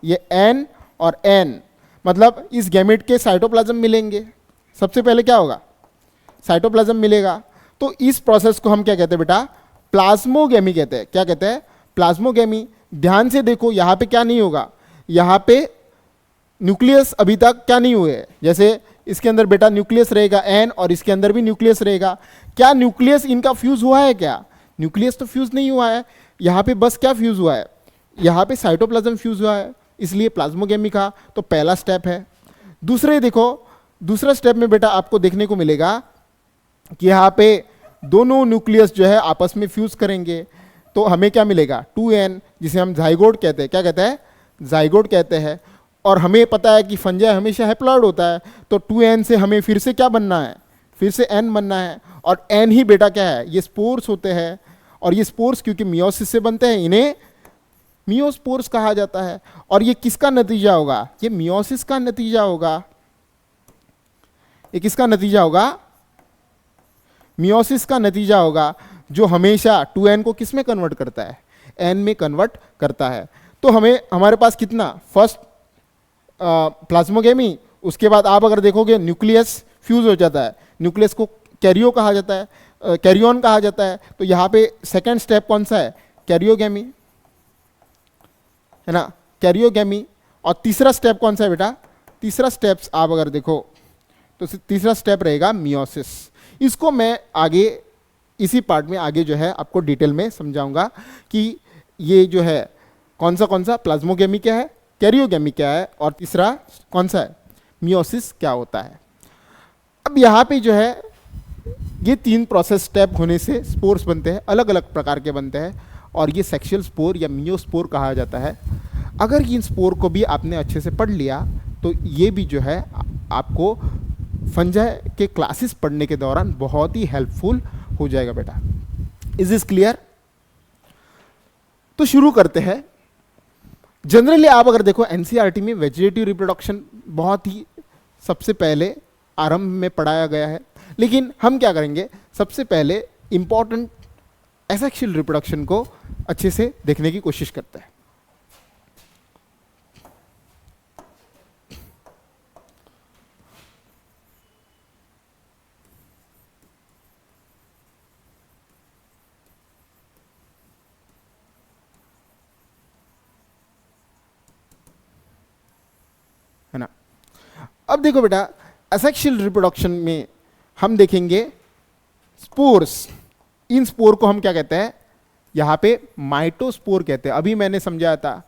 Speaker 1: ये एन और एन, मतलब इस गैमीट के साइटोप्लाज्म मिलेंगे। सबसे पहले क्या होगा? साइटोप्लाज्म मिलेगा। तो इस प्रोसेस को हम क्या कहते हैं बेटा? प्लाज्मोगेमी कहते हैं। क्या कहते हैं? प्लाज्मोगेमी। ध्यान से देखो, यहां पे क्या नहीं होगा? यहां पे न्यूक्लियस अभी तक क्या नहीं हुए। जैसे इसके अंदर बेटा न्यूक्लियस रहेगा एन, और इसके अंदर भी न्यूक्लियस रहेगा। क्या न्यूक्लियस इनका फ्यूज हुआ है? क्या न्यूक्लियस तो फ्यूज नहीं हुआ है। यहां पे बस क्या फ्यूज हुआ है? यहां पे साइटोप्लाज्म फ्यूज हुआ है, इसलिए प्लाज्मोगेमी का तो पहला स्टेप है। दूसरा स्टेप में बेटा आपको देखने को मिलेगा कि यहां पे दोनों न्यूक्लियस जो है आपस में फ्यूज करेंगे तो हमें क्या मिलेगा 2n, जिसे हम जाइगोट कहते हैं। क्या कहते हैं? जाइगोट कहते हैं। और हमें पता है कि फंजाई हमेशा हैप्लॉइड होता है, तो 2n से हमें फिर से क्या बनना है? फिर से n बनना है। और n ही बेटा क्या है? ये स्पोर्स होते हैं। और ये स्पोर्स क्योंकि मियोसिस से बनते हैं, इन्हें मियोस्पोर्स कहा जाता है। और ये किसका नतीजा होगा? ये मियोसिस का नतीजा होगा। ये किसका नतीजा होगा? मियोसिस का नतीजा होगा, जो हमेशा 2n को किस में कन्वर्ट करता है? n में कन्वर्ट करता है। तो हमारे पास कितना? फर्स्ट प्लाज्मोगेमी, उसके बाद आप अगर देखोगे न्यूक्लियस फ्यूज हो जाता है, न्यूक्लियस को कैरियो कहा जाता है, कैरियोन कहा जाता है। तो यहाँ पे सेकेंड स्टेप कौन सा है? कैरियोगेमी, है ना, कैरियोगेमी। और तीसरा स्टेप कौन सा है बेटा? तीसरा स्टेप आप अगर देखो तो तीसरा स्टेप रहेगा मियोसिस। इसको मैं आगे इसी पार्ट में आगे जो है आपको डिटेल में समझाऊंगा कि ये जो है कौन सा प्लाज्मोगेमी क्या है, कैरियोगेमी क्या है, और तीसरा कौन सा है? मियोसिस क्या होता है। अब यहाँ पे जो है ये 3 प्रोसेस स्टेप होने से स्पोर्स बनते हैं, अलग अलग प्रकार के बनते हैं, और ये सेक्सुअल स्पोर या मियोस्पोर कहा जाता है। अगर इन स्पोर को भी आपने अच्छे से पढ़ लिया तो ये भी जो है आपको फंजाई के क्लासेस पढ़ने के दौरान बहुत ही हेल्पफुल हो जाएगा बेटा। Is this clear? तो शुरू करते हैं। जनरली आप अगर देखो एनसीईआरटी में वेजिटेटिव रिप्रोडक्शन बहुत ही सबसे पहले आरंभ में पढ़ाया गया है, लेकिन हम क्या करेंगे, सबसे पहले इंपॉर्टेंट एसेक्सुअल रिप्रोडक्शन को अच्छे से देखने की कोशिश करते हैं। है ना। अब देखो बेटा, एसेक्सुअल रिप्रोडक्शन में हम देखेंगे स्पोर्स। इन स्पोर को हम क्या कहते हैं? यहां पे माइटोस्पोर कहते हैं। अभी मैंने समझाया था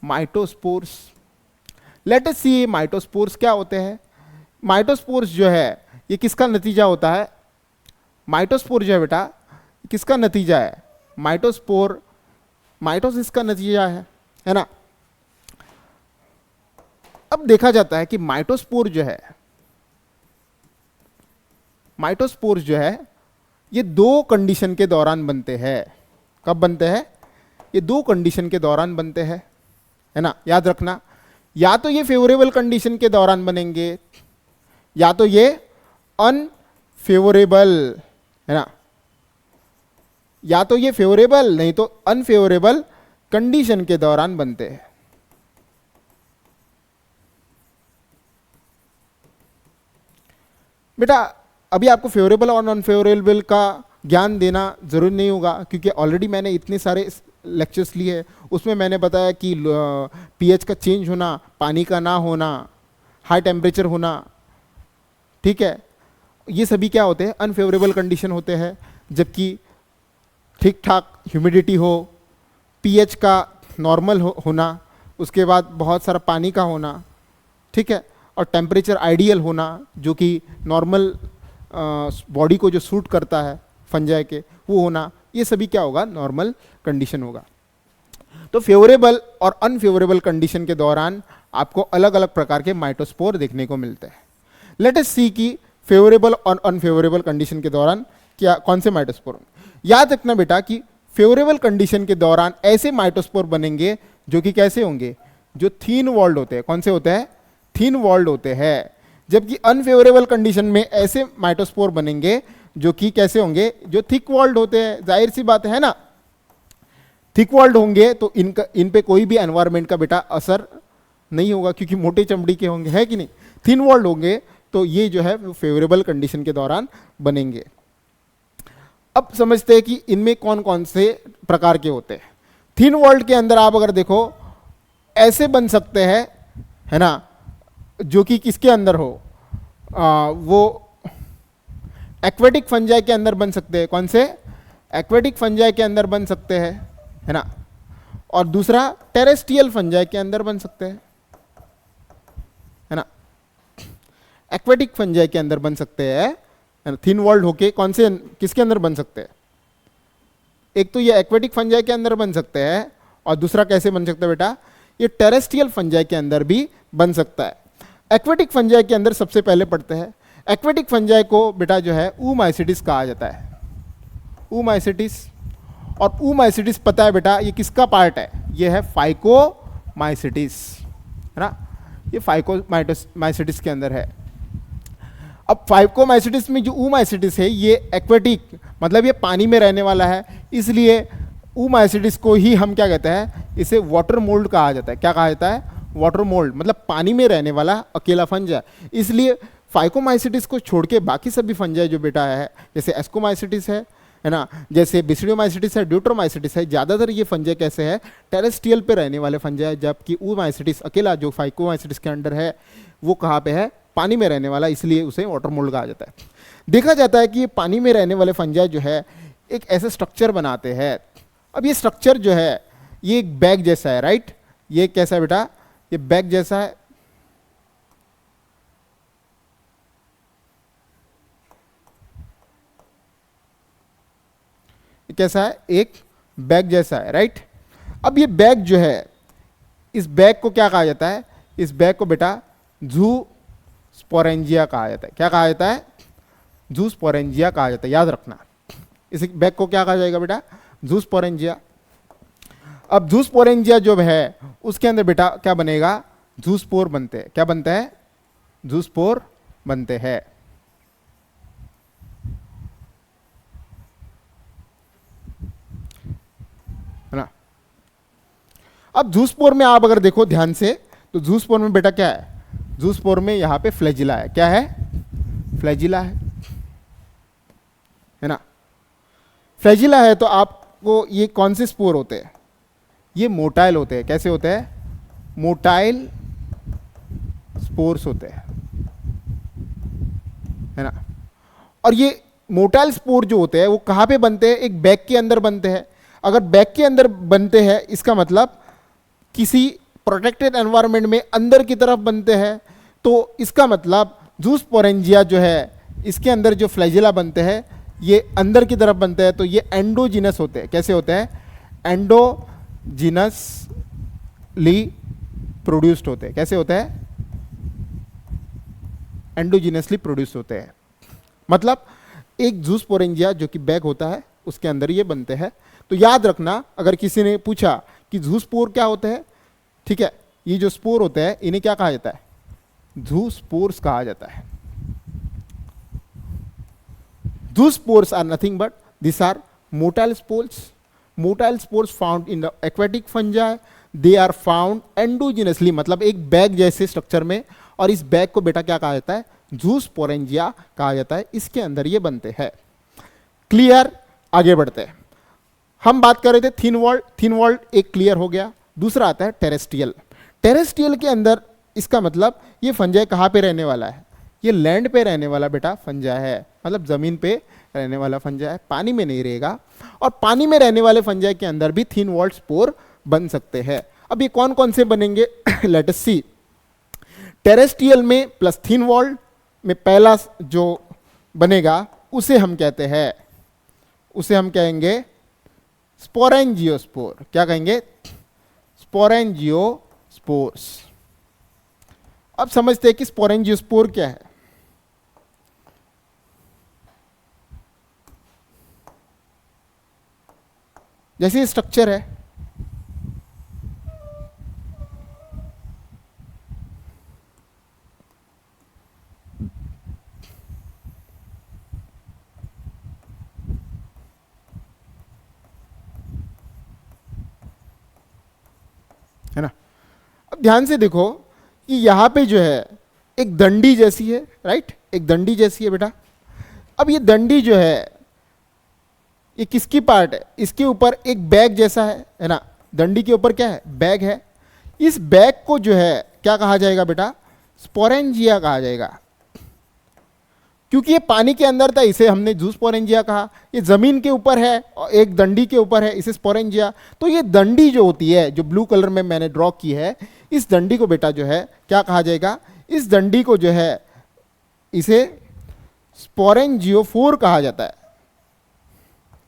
Speaker 1: माइटोस्पोर्स। लेट अस सी माइटोस्पोर्स क्या होते हैं। माइटोस्पोर्स जो है ये किसका नतीजा होता है? माइटोस्पोर जो है बेटा किसका नतीजा है? माइटोस्पोर माइटोसिस का नतीजा है ना। अब देखा जाता है कि माइटोस्पोर जो है ये 2 कंडीशन के दौरान बनते हैं। कब बनते हैं? ये 2 कंडीशन के दौरान बनते हैं, है ना। याद रखना, या तो ये फेवरेबल कंडीशन के दौरान बनेंगे या तो ये अनफेवरेबल, है ना। या तो ये फेवरेबल नहीं तो अनफेवरेबल कंडीशन के दौरान बनते हैं। बेटा अभी आपको फेवरेबल और अनफेवरेबल का ज्ञान देना जरूरी नहीं होगा, क्योंकि ऑलरेडी मैंने इतने सारे लेक्चर्स लिए हैं। उसमें मैंने बताया कि पीएच का चेंज होना, पानी का ना होना, हाई टेम्परेचर होना, ठीक है, ये सभी क्या होते हैं? अनफेवरेबल कंडीशन होते हैं। जबकि ठीक ठाक ह्यूमिडिटी हो, पीएच का नॉर्मल होना, उसके बाद बहुत सारा पानी का होना, ठीक है, और टेम्परेचर आइडियल होना जो कि नॉर्मल बॉडी को जो सूट करता है फंजाई के, वो होना, ये सभी क्या होगा? नॉर्मल कंडीशन होगा। तो फेवरेबल और अनफेवरेबल कंडीशन के दौरान आपको अलग अलग प्रकार के माइटोस्पोर देखने को मिलते हैं। लेट अस सी कि फेवरेबल और अनफेवरेबल कंडीशन के दौरान क्या कौन से माइटोस्पोर होंगे। याद रखना बेटा कि फेवरेबल कंडीशन के दौरान ऐसे माइटोस्पोर बनेंगे जो कि कैसे होंगे? जो थीन वॉल्ड होते हैं। कौन से होते हैं? थीन वॉल्ड होते हैं। जबकि अनफेवरेबल कंडीशन में ऐसे माइटोस्पोर बनेंगे जो कि कैसे होंगे? जो थिक वॉल्ड होते हैं। जाहिर सी बात है ना, थिक वॉल्ड होंगे तो इन पे कोई भी एनवायरमेंट का बेटा असर नहीं होगा, क्योंकि मोटे चमड़ी के होंगे, है कि नहीं। थिन वॉल्ड होंगे तो ये जो है फेवरेबल कंडीशन के दौरान बनेंगे। अब समझते हैं कि इनमें कौन कौन से प्रकार के होते हैं। थिन वॉल्ड के अंदर आप अगर देखो ऐसे बन सकते हैं, है ना, जो कि किसके अंदर हो? वो एक्वेटिक फंजाई के अंदर बन सकते हैं। कौन से? एक्वेटिक फंजाई के अंदर बन सकते हैं, है ना। और दूसरा टेरेस्ट्रियल फंजाई के अंदर बन सकते हैं, है ना। एक्वेटिक फंजाई के अंदर बन सकते हैं, है थिन वॉल्ड होके कौन से किसके अंदर बन सकते हैं? एक तो ये एक्वेटिक फंजाई के अंदर बन सकते हैं, और दूसरा कैसे बन सकता है बेटा? ये टेरेस्ट्रियल फंजाई के अंदर भी बन सकता है। एक्वेटिक फंजाई के अंदर सबसे पहले पढ़ते हैं। एक्वेटिक फंजाई को बेटा जो है ऊमाइसिटिस कहा जाता है, ऊमाइसिटिस। और ऊमाइसिटिस पता है बेटा ये किसका पार्ट है? ये है फाइकोमाइसिटिस, है ना, ये फाइकोमाइसिटिस के अंदर है। अब फाइकोमाइसिटिस में जो ऊमाइसिटिस है ये एक्वेटिक, मतलब ये पानी में रहने वाला है, इसलिए ऊमाइसिटिस को ही हम क्या कहते हैं? इसे वाटर मोल्ड कहा जाता है। क्या कहा जाता है? वाटर मोल्ड, मतलब पानी में रहने वाला अकेला फंजा। इसलिए फाइकोमाइसिटिस को छोड़ के बाकी सभी फंजाई जो बेटा है, जैसे एस्कोमाइसिटिस है ना, जैसे बिसिडियोमाइसिटिस है, ड्यूट्रोमाइसिटिस है, ज़्यादातर ये फंजाई कैसे है? टेरेस्ट्रियल पे रहने वाले फंजाई, जबकि ऊमाइसिटिस अकेला जो फाइकोमाइसिटिस के अंडर है वो कहाँ पे है? पानी में रहने वाला, इसलिए उसे वाटर मोल्ड कहा जाता है। देखा जाता है कि ये पानी में रहने वाले फंजाई जो है एक ऐसे स्ट्रक्चर बनाते हैं। अब ये स्ट्रक्चर जो है ये एक बैग जैसा है, राइट? ये कैसा है बेटा? ये बैग जैसा है। ये कैसा है? एक बैग जैसा है, राइट? अब ये बैग जो है, इस बैग को क्या कहा जाता है? इस बैग को बेटा जू स्पोरेंजिया कहा जाता है। क्या कहा जाता है? जू स्पोरेंजिया कहा जाता है, याद रखना। इस बैग को क्या कहा जाएगा बेटा? जू स्पोरेंजिया। अब जू स्पोरेंजिया जो है उसके अंदर बेटा क्या बनेगा? जू स्पोर बनते हैं। क्या बनते हैं? जू स्पोर बनते हैं, है ना। अब जू स्पोर में आप अगर देखो ध्यान से तो जू स्पोर में बेटा क्या है? जू स्पोर में यहां पे फ्लैजिला है। क्या है? फ्लैजिला है ना। फ्लैजिला है तो आपको ये कौन से स्पोर होते हैं? ये मोटाइल होते हैं। कैसे होते हैं? मोटाइल स्पोर्स होते हैं, है ना। और ये मोटाइल स्पोर जो होते हैं वो कहाँ पे बनते हैं? एक बैग के अंदर बनते हैं। अगर बैग के अंदर बनते हैं इसका मतलब किसी प्रोटेक्टेड एनवायरनमेंट में अंदर की तरफ बनते हैं, तो इसका मतलब जू स्पोरेंजिया जो है इसके अंदर जो फ्लैजिला बनते हैं ये अंदर की तरफ बनते हैं, तो ये एंडोजिनस होते हैं। कैसे होते हैं? एंडोजिनसली प्रोड्यूस्ड होते हैं। कैसे होते हैं? एंडोजिनसली प्रोड्यूस होते हैं। मतलब एक जू स्पोरेंजिया जो कि बैग होता है उसके अंदर ये बनते हैं। तो याद रखना, अगर किसी ने पूछा कि जू स्पोर क्या होते हैं, ठीक है, ये जो स्पोर होते हैं इन्हें क्या कहा जाता है? जू स्पोर्स कहा जाता है। Zoospores are nothing but this are motile spores. Motile spores found in the aquatic fungi, they are found endogenously, मतलब एक बैग जैसे स्ट्रक्चर में, और इस बैग को बेटा क्या कहा जाता है? जू स्पोरेंजिया कहा जाता है। इसके अंदर ये बनते हैं। क्लियर? आगे बढ़ते हैं। हम बात कर रहे थे थिन वॉल्ड। थिन वॉल्ड एक क्लियर हो गया। दूसरा आता है टेरेस्ट्रियल। टेरेस्ट्रियल के अंदर इसका मतलब ये फंजाई कहाँ पे रहने वाला है? ये लैंड पे रहने वाला बेटा फंजाई है, मतलब जमीन पे रहने वाला फंजाई है, पानी में नहीं रहेगा। और पानी में रहने वाले फंजाई के अंदर भी थिन वॉल्ड स्पोर बन सकते हैं। अब ये कौन कौन से बनेंगे? लेट अस सी। टेरेस्ट्रियल में प्लस थिन वॉल्ड में पहला जो बनेगा उसे हम कहते हैं, उसे हम कहेंगे स्पोरेंजियोस्पोर। क्या कहेंगे? स्पोरेंजियोस्पोर्स। अब समझते हैं कि स्पोरेंजियोस्पोर क्या है। जैसे स्ट्रक्चर है, है ना। अब ध्यान से देखो कि यहां पे जो है एक दंडी जैसी है, राइट? एक दंडी जैसी है बेटा। अब ये दंडी जो है ये किसकी पार्ट है? इसके ऊपर एक बैग जैसा है ना। दंडी के ऊपर क्या है? बैग है। इस बैग को जो है क्या कहा जाएगा बेटा? स्पोरेंजिया कहा जाएगा। क्योंकि ये पानी के अंदर था इसे हमने जू स्पोरेंजिया कहा। ये जमीन के ऊपर है और एक दंडी के ऊपर है, इसे स्पोरेंजिया। तो ये दंडी जो होती है जो ब्लू कलर में मैंने ड्रॉ की है, इस दंडी को बेटा जो है क्या कहा जाएगा? इस दंडी को जो है इसे स्पोरेंजियोफोर कहा जाता है,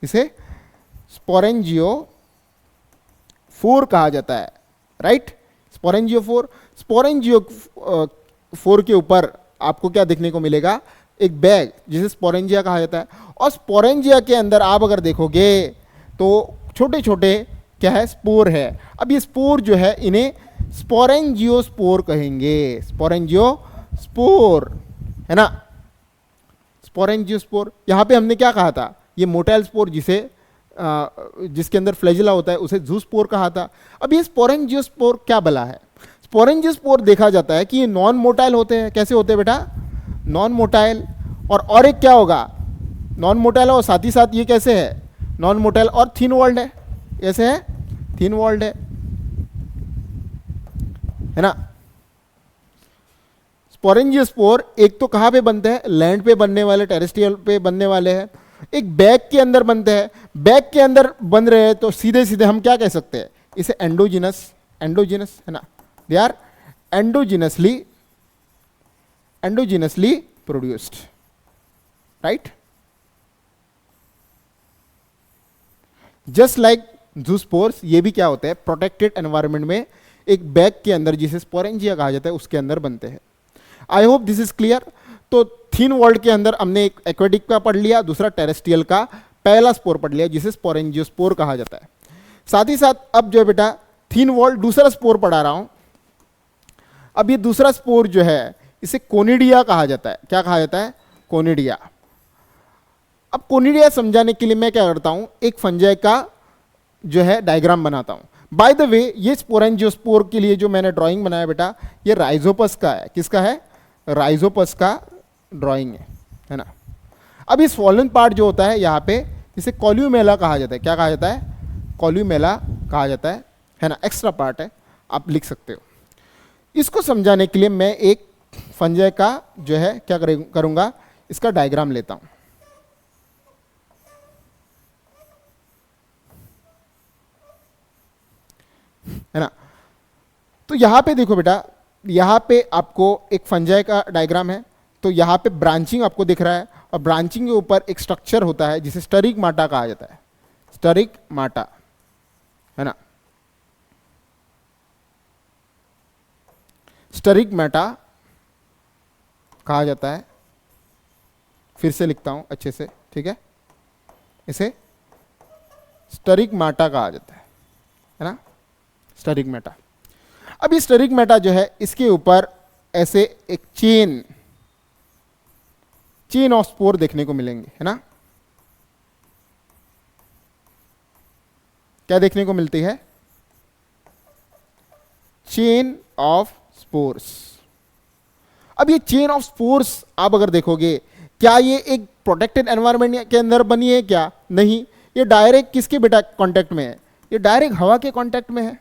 Speaker 1: इसे स्पोरेंजियोफोर कहा जाता है, राइट। स्पोरेंजियोफोर के ऊपर आपको क्या देखने को मिलेगा, एक बैग जिसे स्पोरेंजिया कहा जाता है। और स्पोरेंजिया के अंदर आप अगर देखोगे तो छोटे छोटे क्या है, स्पोर है। अब ये स्पोर जो है इन्हें स्पोरेंजियोस्पोर कहेंगे, स्पोरेंजियोस्पोर है ना, स्पोरेंजियोस्पोर। यहां पे हमने क्या कहा था, ये मोटाइल स्पोर जिसके अंदर फ्लैजिला होता है उसे ज़ूस्पोर कहा था। अब ये स्पोरेंजियोस्पोर क्या बला है, स्पोरेंजियोस्पोर देखा जाता है कि ये नॉन मोटाइल होते हैं। कैसे होते हैं बेटा, नॉन मोटाइल। और एक क्या होगा, नॉन मोटाइल और साथ ही साथ ये कैसे है, नॉन मोटाइल और थिन वॉल्ड है, कैसे है, थिन वॉल्ड है ना। स्पोरेंजियोस्पोर एक तो कहाँ पे बनते हैं, लैंड पे बनने वाले, टेरेस्ट्रियल पे बनने वाले हैं, एक बैग के अंदर बनते हैं। बैग के अंदर बन रहे हैं तो सीधे सीधे हम क्या कह सकते हैं, इसे एंडोजिनस है ना, they are endogenously produced, right. Just like zoospores, ये भी क्या होते हैं, प्रोटेक्टेड एनवायरनमेंट में एक बैग के अंदर जिसे स्पोरेंजिया कहा जाता है उसके अंदर बनते हैं। I hope this is clear. तो थिन वॉल्ड के अंदर हमने एक एक्वेटिक का पढ़ लिया, दूसरा टेरेस्ट्रियल का पहला स्पोर पढ़ लिया जिसे स्पोरेंजियोस्पोर कहा जाता है। साथ ही साथ अब जो है बेटा थिन वॉल्ड दूसरा स्पोर पढ़ा रहा हूं। अब ये दूसरा स्पोर जो है इसे कोनिडिया कहा जाता है। क्या कहा जाता है, कोनिडिया। अब कोनिडिया समझाने के लिए मैं क्या करता हूं, एक फंजाई का जो है डायग्राम बनाता हूं। बाय द वे ये स्पोरेंजियोस्पोर के लिए जो मैंने ड्राइंग बनाया बेटा, ये राइजोपस का है। किसका है, राइजोपस का ड्राइंग है ना। अब इस फॉलन पार्ट जो होता है यहाँ पे इसे कॉल्यूमेला कहा जाता है। क्या कहा जाता है, कॉल्यूमेला कहा जाता है ना, एक्स्ट्रा पार्ट है, आप लिख सकते हो। इसको समझाने के लिए मैं एक फंजाई का जो है क्या करूंगा, इसका डायग्राम लेता हूं। है ना, तो यहां पे देखो बेटा, यहां पे आपको एक फंजाई का डायग्राम है। तो यहां पे ब्रांचिंग आपको दिख रहा है और ब्रांचिंग के ऊपर एक स्ट्रक्चर होता है जिसे स्टरिगमाटा कहा जाता है, स्टरिगमाटा है ना, स्टरिगमाटा कहा जाता है। फिर से लिखता हूं अच्छे से, ठीक है, इसे स्टरिगमाटा कहा जाता है ना, स्टरिगमाटा। अब ये स्टरिगमाटा जो है इसके ऊपर ऐसे एक चेन ऑफ स्पोर देखने को मिलेंगे, है ना। क्या देखने को मिलती है, चेन ऑफ स्पोर्स। अब ये चेन ऑफ स्पोर्स आप अगर देखोगे, क्या ये एक प्रोटेक्टेड एनवायरनमेंट के अंदर बनी है, क्या नहीं, ये डायरेक्ट किसके बेटा कांटेक्ट में है, ये डायरेक्ट हवा के कांटेक्ट में है।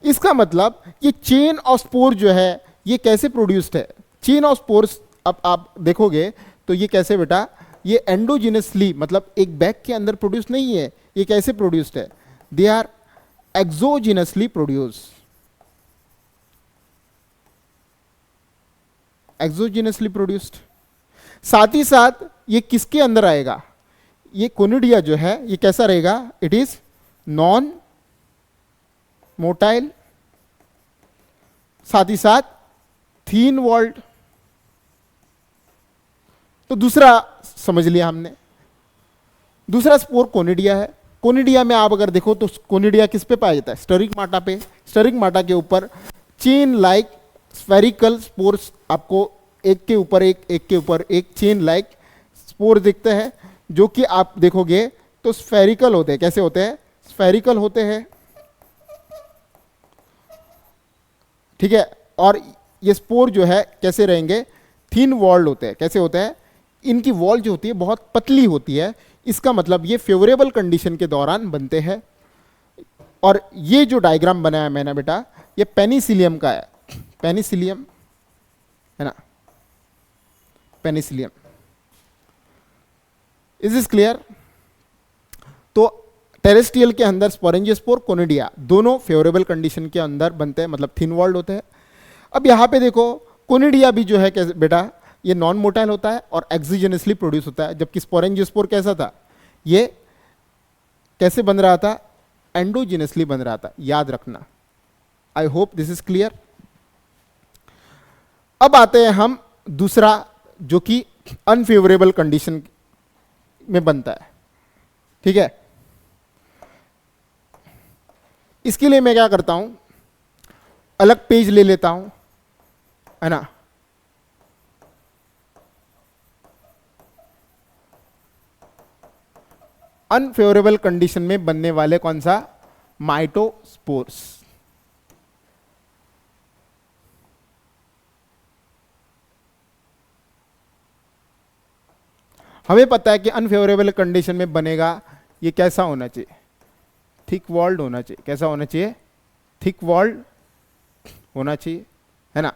Speaker 1: इसका मतलब ये चेन ऑफ स्पोर जो है ये कैसे प्रोड्यूस्ड है, चेन ऑफ स्पोर्स अब आप देखोगे तो ये कैसे बेटा, ये एंडोजिनसली, मतलब एक बैग के अंदर प्रोड्यूस नहीं है, ये कैसे प्रोड्यूस्ड है, दे आर एक्सोजिनसली प्रोड्यूस, एक्सोजिनसली प्रोड्यूस्ड। साथ ही साथ ये किसके अंदर आएगा, ये कोनिडिया जो है ये कैसा रहेगा, इट इज नॉन मोटाइल, साथ ही साथ थीन वॉल्ड। तो दूसरा समझ लिया हमने, दूसरा स्पोर कोनिडिया है। कोनिडिया में आप अगर देखो तो कोनिडिया किस पे पाया जाता है, स्टरिगमाटा पे। स्टरिगमाटा के ऊपर चेन लाइक स्फेरिकल स्पोर्स आपको एक के ऊपर एक चेन लाइक स्पोर दिखते हैं, जो कि आप देखोगे तो स्फेरिकल होते हैं। कैसे होते हैं, स्फेरिकल होते हैं, ठीक है। और ये स्पोर जो है कैसे रहेंगे, थिन वॉल्ड होते हैं। कैसे होते हैं, इनकी वॉल जो होती है बहुत पतली होती है। इसका मतलब ये फेवरेबल कंडीशन के दौरान बनते हैं। और ये जो डायग्राम बनाया मैंने बेटा, ये पेनिसिलियम का है, पेनिसिलियम है ना, पेनिसिलियम। Is this clear. तो टेरेस्ट्रियल के अंदर स्पोरेंजियोस्पोर, कोनिडिया दोनों फेवरेबल कंडीशन के अंदर बनते हैं, मतलब थिन वॉल्ड होते हैं। अब यहां पे देखो कोनिडिया भी जो है कैसे बेटा, ये नॉन मोटाइल होता है और एक्सोजेनसली प्रोड्यूस होता है, जबकि स्पोरेंजियोस्पोर कैसा था, ये कैसे बन रहा था, एंडोजेनसली बन रहा था, याद रखना। I hope this is clear. अब आते हैं हम दूसरा जो कि अनफेवरेबल कंडीशन में बनता है, ठीक है। इसके लिए मैं क्या करता हूं, अलग पेज ले लेता हूं, है ना। अनफेवरेबल कंडीशन में बनने वाले कौन सा, माइटोस्पोर्स। हमें पता है कि अनफेवरेबल कंडीशन में बनेगा, ये कैसा होना चाहिए, थिक वॉल्ड होना चाहिए। कैसा होना चाहिए, थिक वॉल्ड होना चाहिए, है ना।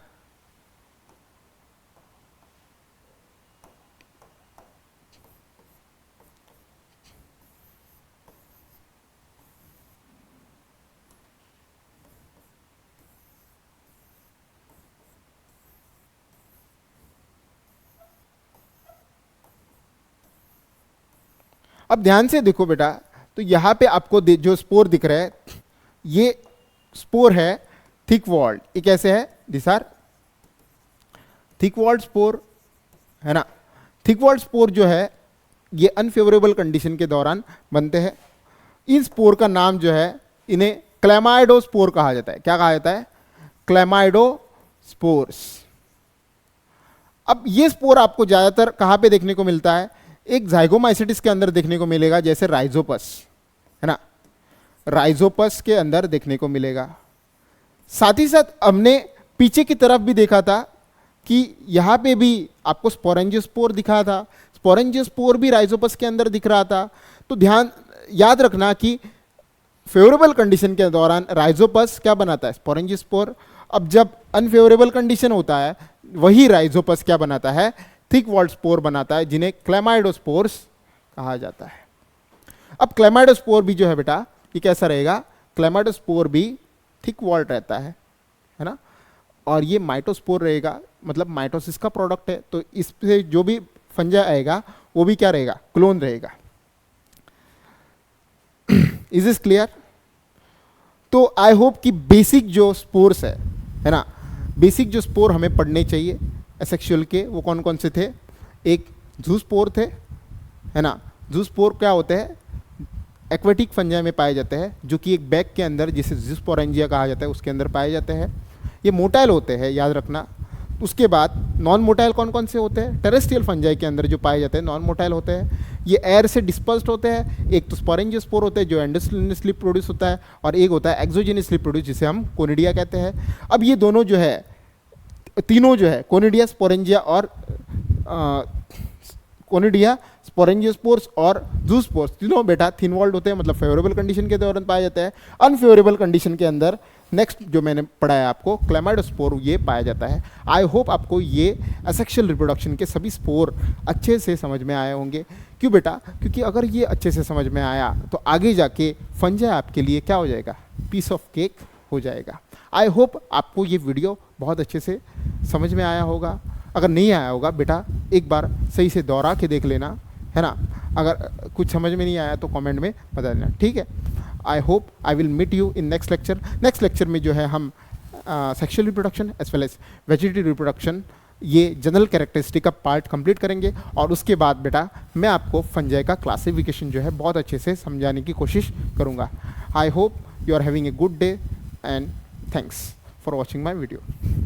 Speaker 1: अब ध्यान से देखो बेटा, तो यहां पे आपको जो स्पोर दिख रहा है, ये स्पोर है थिक वॉल्ड। ये कैसे है, this are thick walled spore, है ना। थिक वॉल्ड स्पोर जो है ये अनफेवरेबल कंडीशन के दौरान बनते हैं। इन स्पोर का नाम जो है, इन्हें क्लेमाइडोस्पोर कहा जाता है। क्या कहा जाता है, क्लेमाइडोस्पोर्स। अब ये स्पोर आपको ज्यादातर कहां पे देखने को मिलता है, एक जाइगोमाइसिटिस के अंदर देखने को मिलेगा, जैसे राइजोपस, है ना, राइजोपस के अंदर देखने को मिलेगा। साथ ही साथ हमने पीछे की तरफ भी देखा था कि यहां पे भी आपको स्पोरेंजियोस्पोर दिखा था, स्पोरेंजियोस्पोर भी राइजोपस के अंदर दिख रहा था। तो ध्यान याद रखना कि फेवरेबल कंडीशन के दौरान राइजोपस क्या बनाता है, स्पोरेंजियोस्पोर। अब जब अनफेवरेबल कंडीशन होता है, वही राइजोपस क्या बनाता है, थिक वॉल्ड स्पोर बनाता है, जिन्हें क्लेमाइडोस्पोर्स कहा जाता है। अब क्लेमाइडोस्पोर भी जो है बेटा, ये कैसा रहेगा, क्लेमाइडोस्पोर भी थिक वॉल्ड रहता है ना, और ये माइटोस्पोर रहेगा, मतलब माइटोसिस का प्रोडक्ट है। तो इससे जो भी फंजा आएगा वो भी क्या रहेगा, क्लोन रहेगा। Is this clear. तो आई होप कि बेसिक जो स्पोर्स है ना, बेसिक जो स्पोर हमें पढ़ने चाहिए एसेक्सुअल के, वो कौन कौन से थे। एक जूस्पोर थे, है ना। जूस्पोर क्या होते हैं, एक्वेटिक फंजाई में पाए जाते हैं, जो कि एक बैग के अंदर, जिसे जूस्पोरेंजिया कहा जाता है, उसके अंदर पाए जाते हैं। ये मोटाइल होते हैं, याद रखना। उसके बाद नॉन मोटाइल कौन कौन से होते हैं, टेरेस्ट्रियल फंजाई के अंदर जो पाए जाते हैं नॉन मोटाइल होते हैं। ये एयर से डिस्पर्स्ड होते हैं। एक तो स्पोरेंजियोस्पोर होते हैं जो एंडोजेनसली प्रोड्यूस होता है, और एक होता है एक्सोजेनसली प्रोड्यूस, जिसे हम कोनिडिया कहते हैं। अब ये दोनों जो है, तीनों जो है, कोनिडिया, स्पोरेंजिया और कोनिडिया, स्पोरेंजियोस्पोर्स और जूस्पोर्स, तीनों बेटा थिन वॉल्ड होते हैं, मतलब फेवरेबल कंडीशन के दौरान पाया जाता है। अनफेवरेबल कंडीशन के अंदर नेक्स्ट जो मैंने पढ़ाया आपको, क्लेमाइडोस्पोर, ये पाया जाता है। आई होप आपको ये एसेक्सुअल रिप्रोडक्शन के सभी स्पोर अच्छे से समझ में आए होंगे। क्यों बेटा, क्योंकि अगर ये अच्छे से समझ में आया तो आगे जाके फंजाई आपके लिए क्या हो जाएगा, पीस ऑफ केक हो जाएगा। आई होप आपको ये वीडियो बहुत अच्छे से समझ में आया होगा। अगर नहीं आया होगा बेटा, एक बार सही से दोहरा के देख लेना, है ना। अगर कुछ समझ में नहीं आया तो कमेंट में बता देना, ठीक है। I hope I will meet you in next lecture. Next lecture में जो है हम sexual reproduction as well as vegetative reproduction, ये जनरल कैरेक्टरिस्टिक का पार्ट कंप्लीट करेंगे, और उसके बाद बेटा मैं आपको फंजाई का क्लासिफिकेशन जो है बहुत अच्छे से समझाने की कोशिश करूँगा। I hope you are having a good day and thanks for watching my video.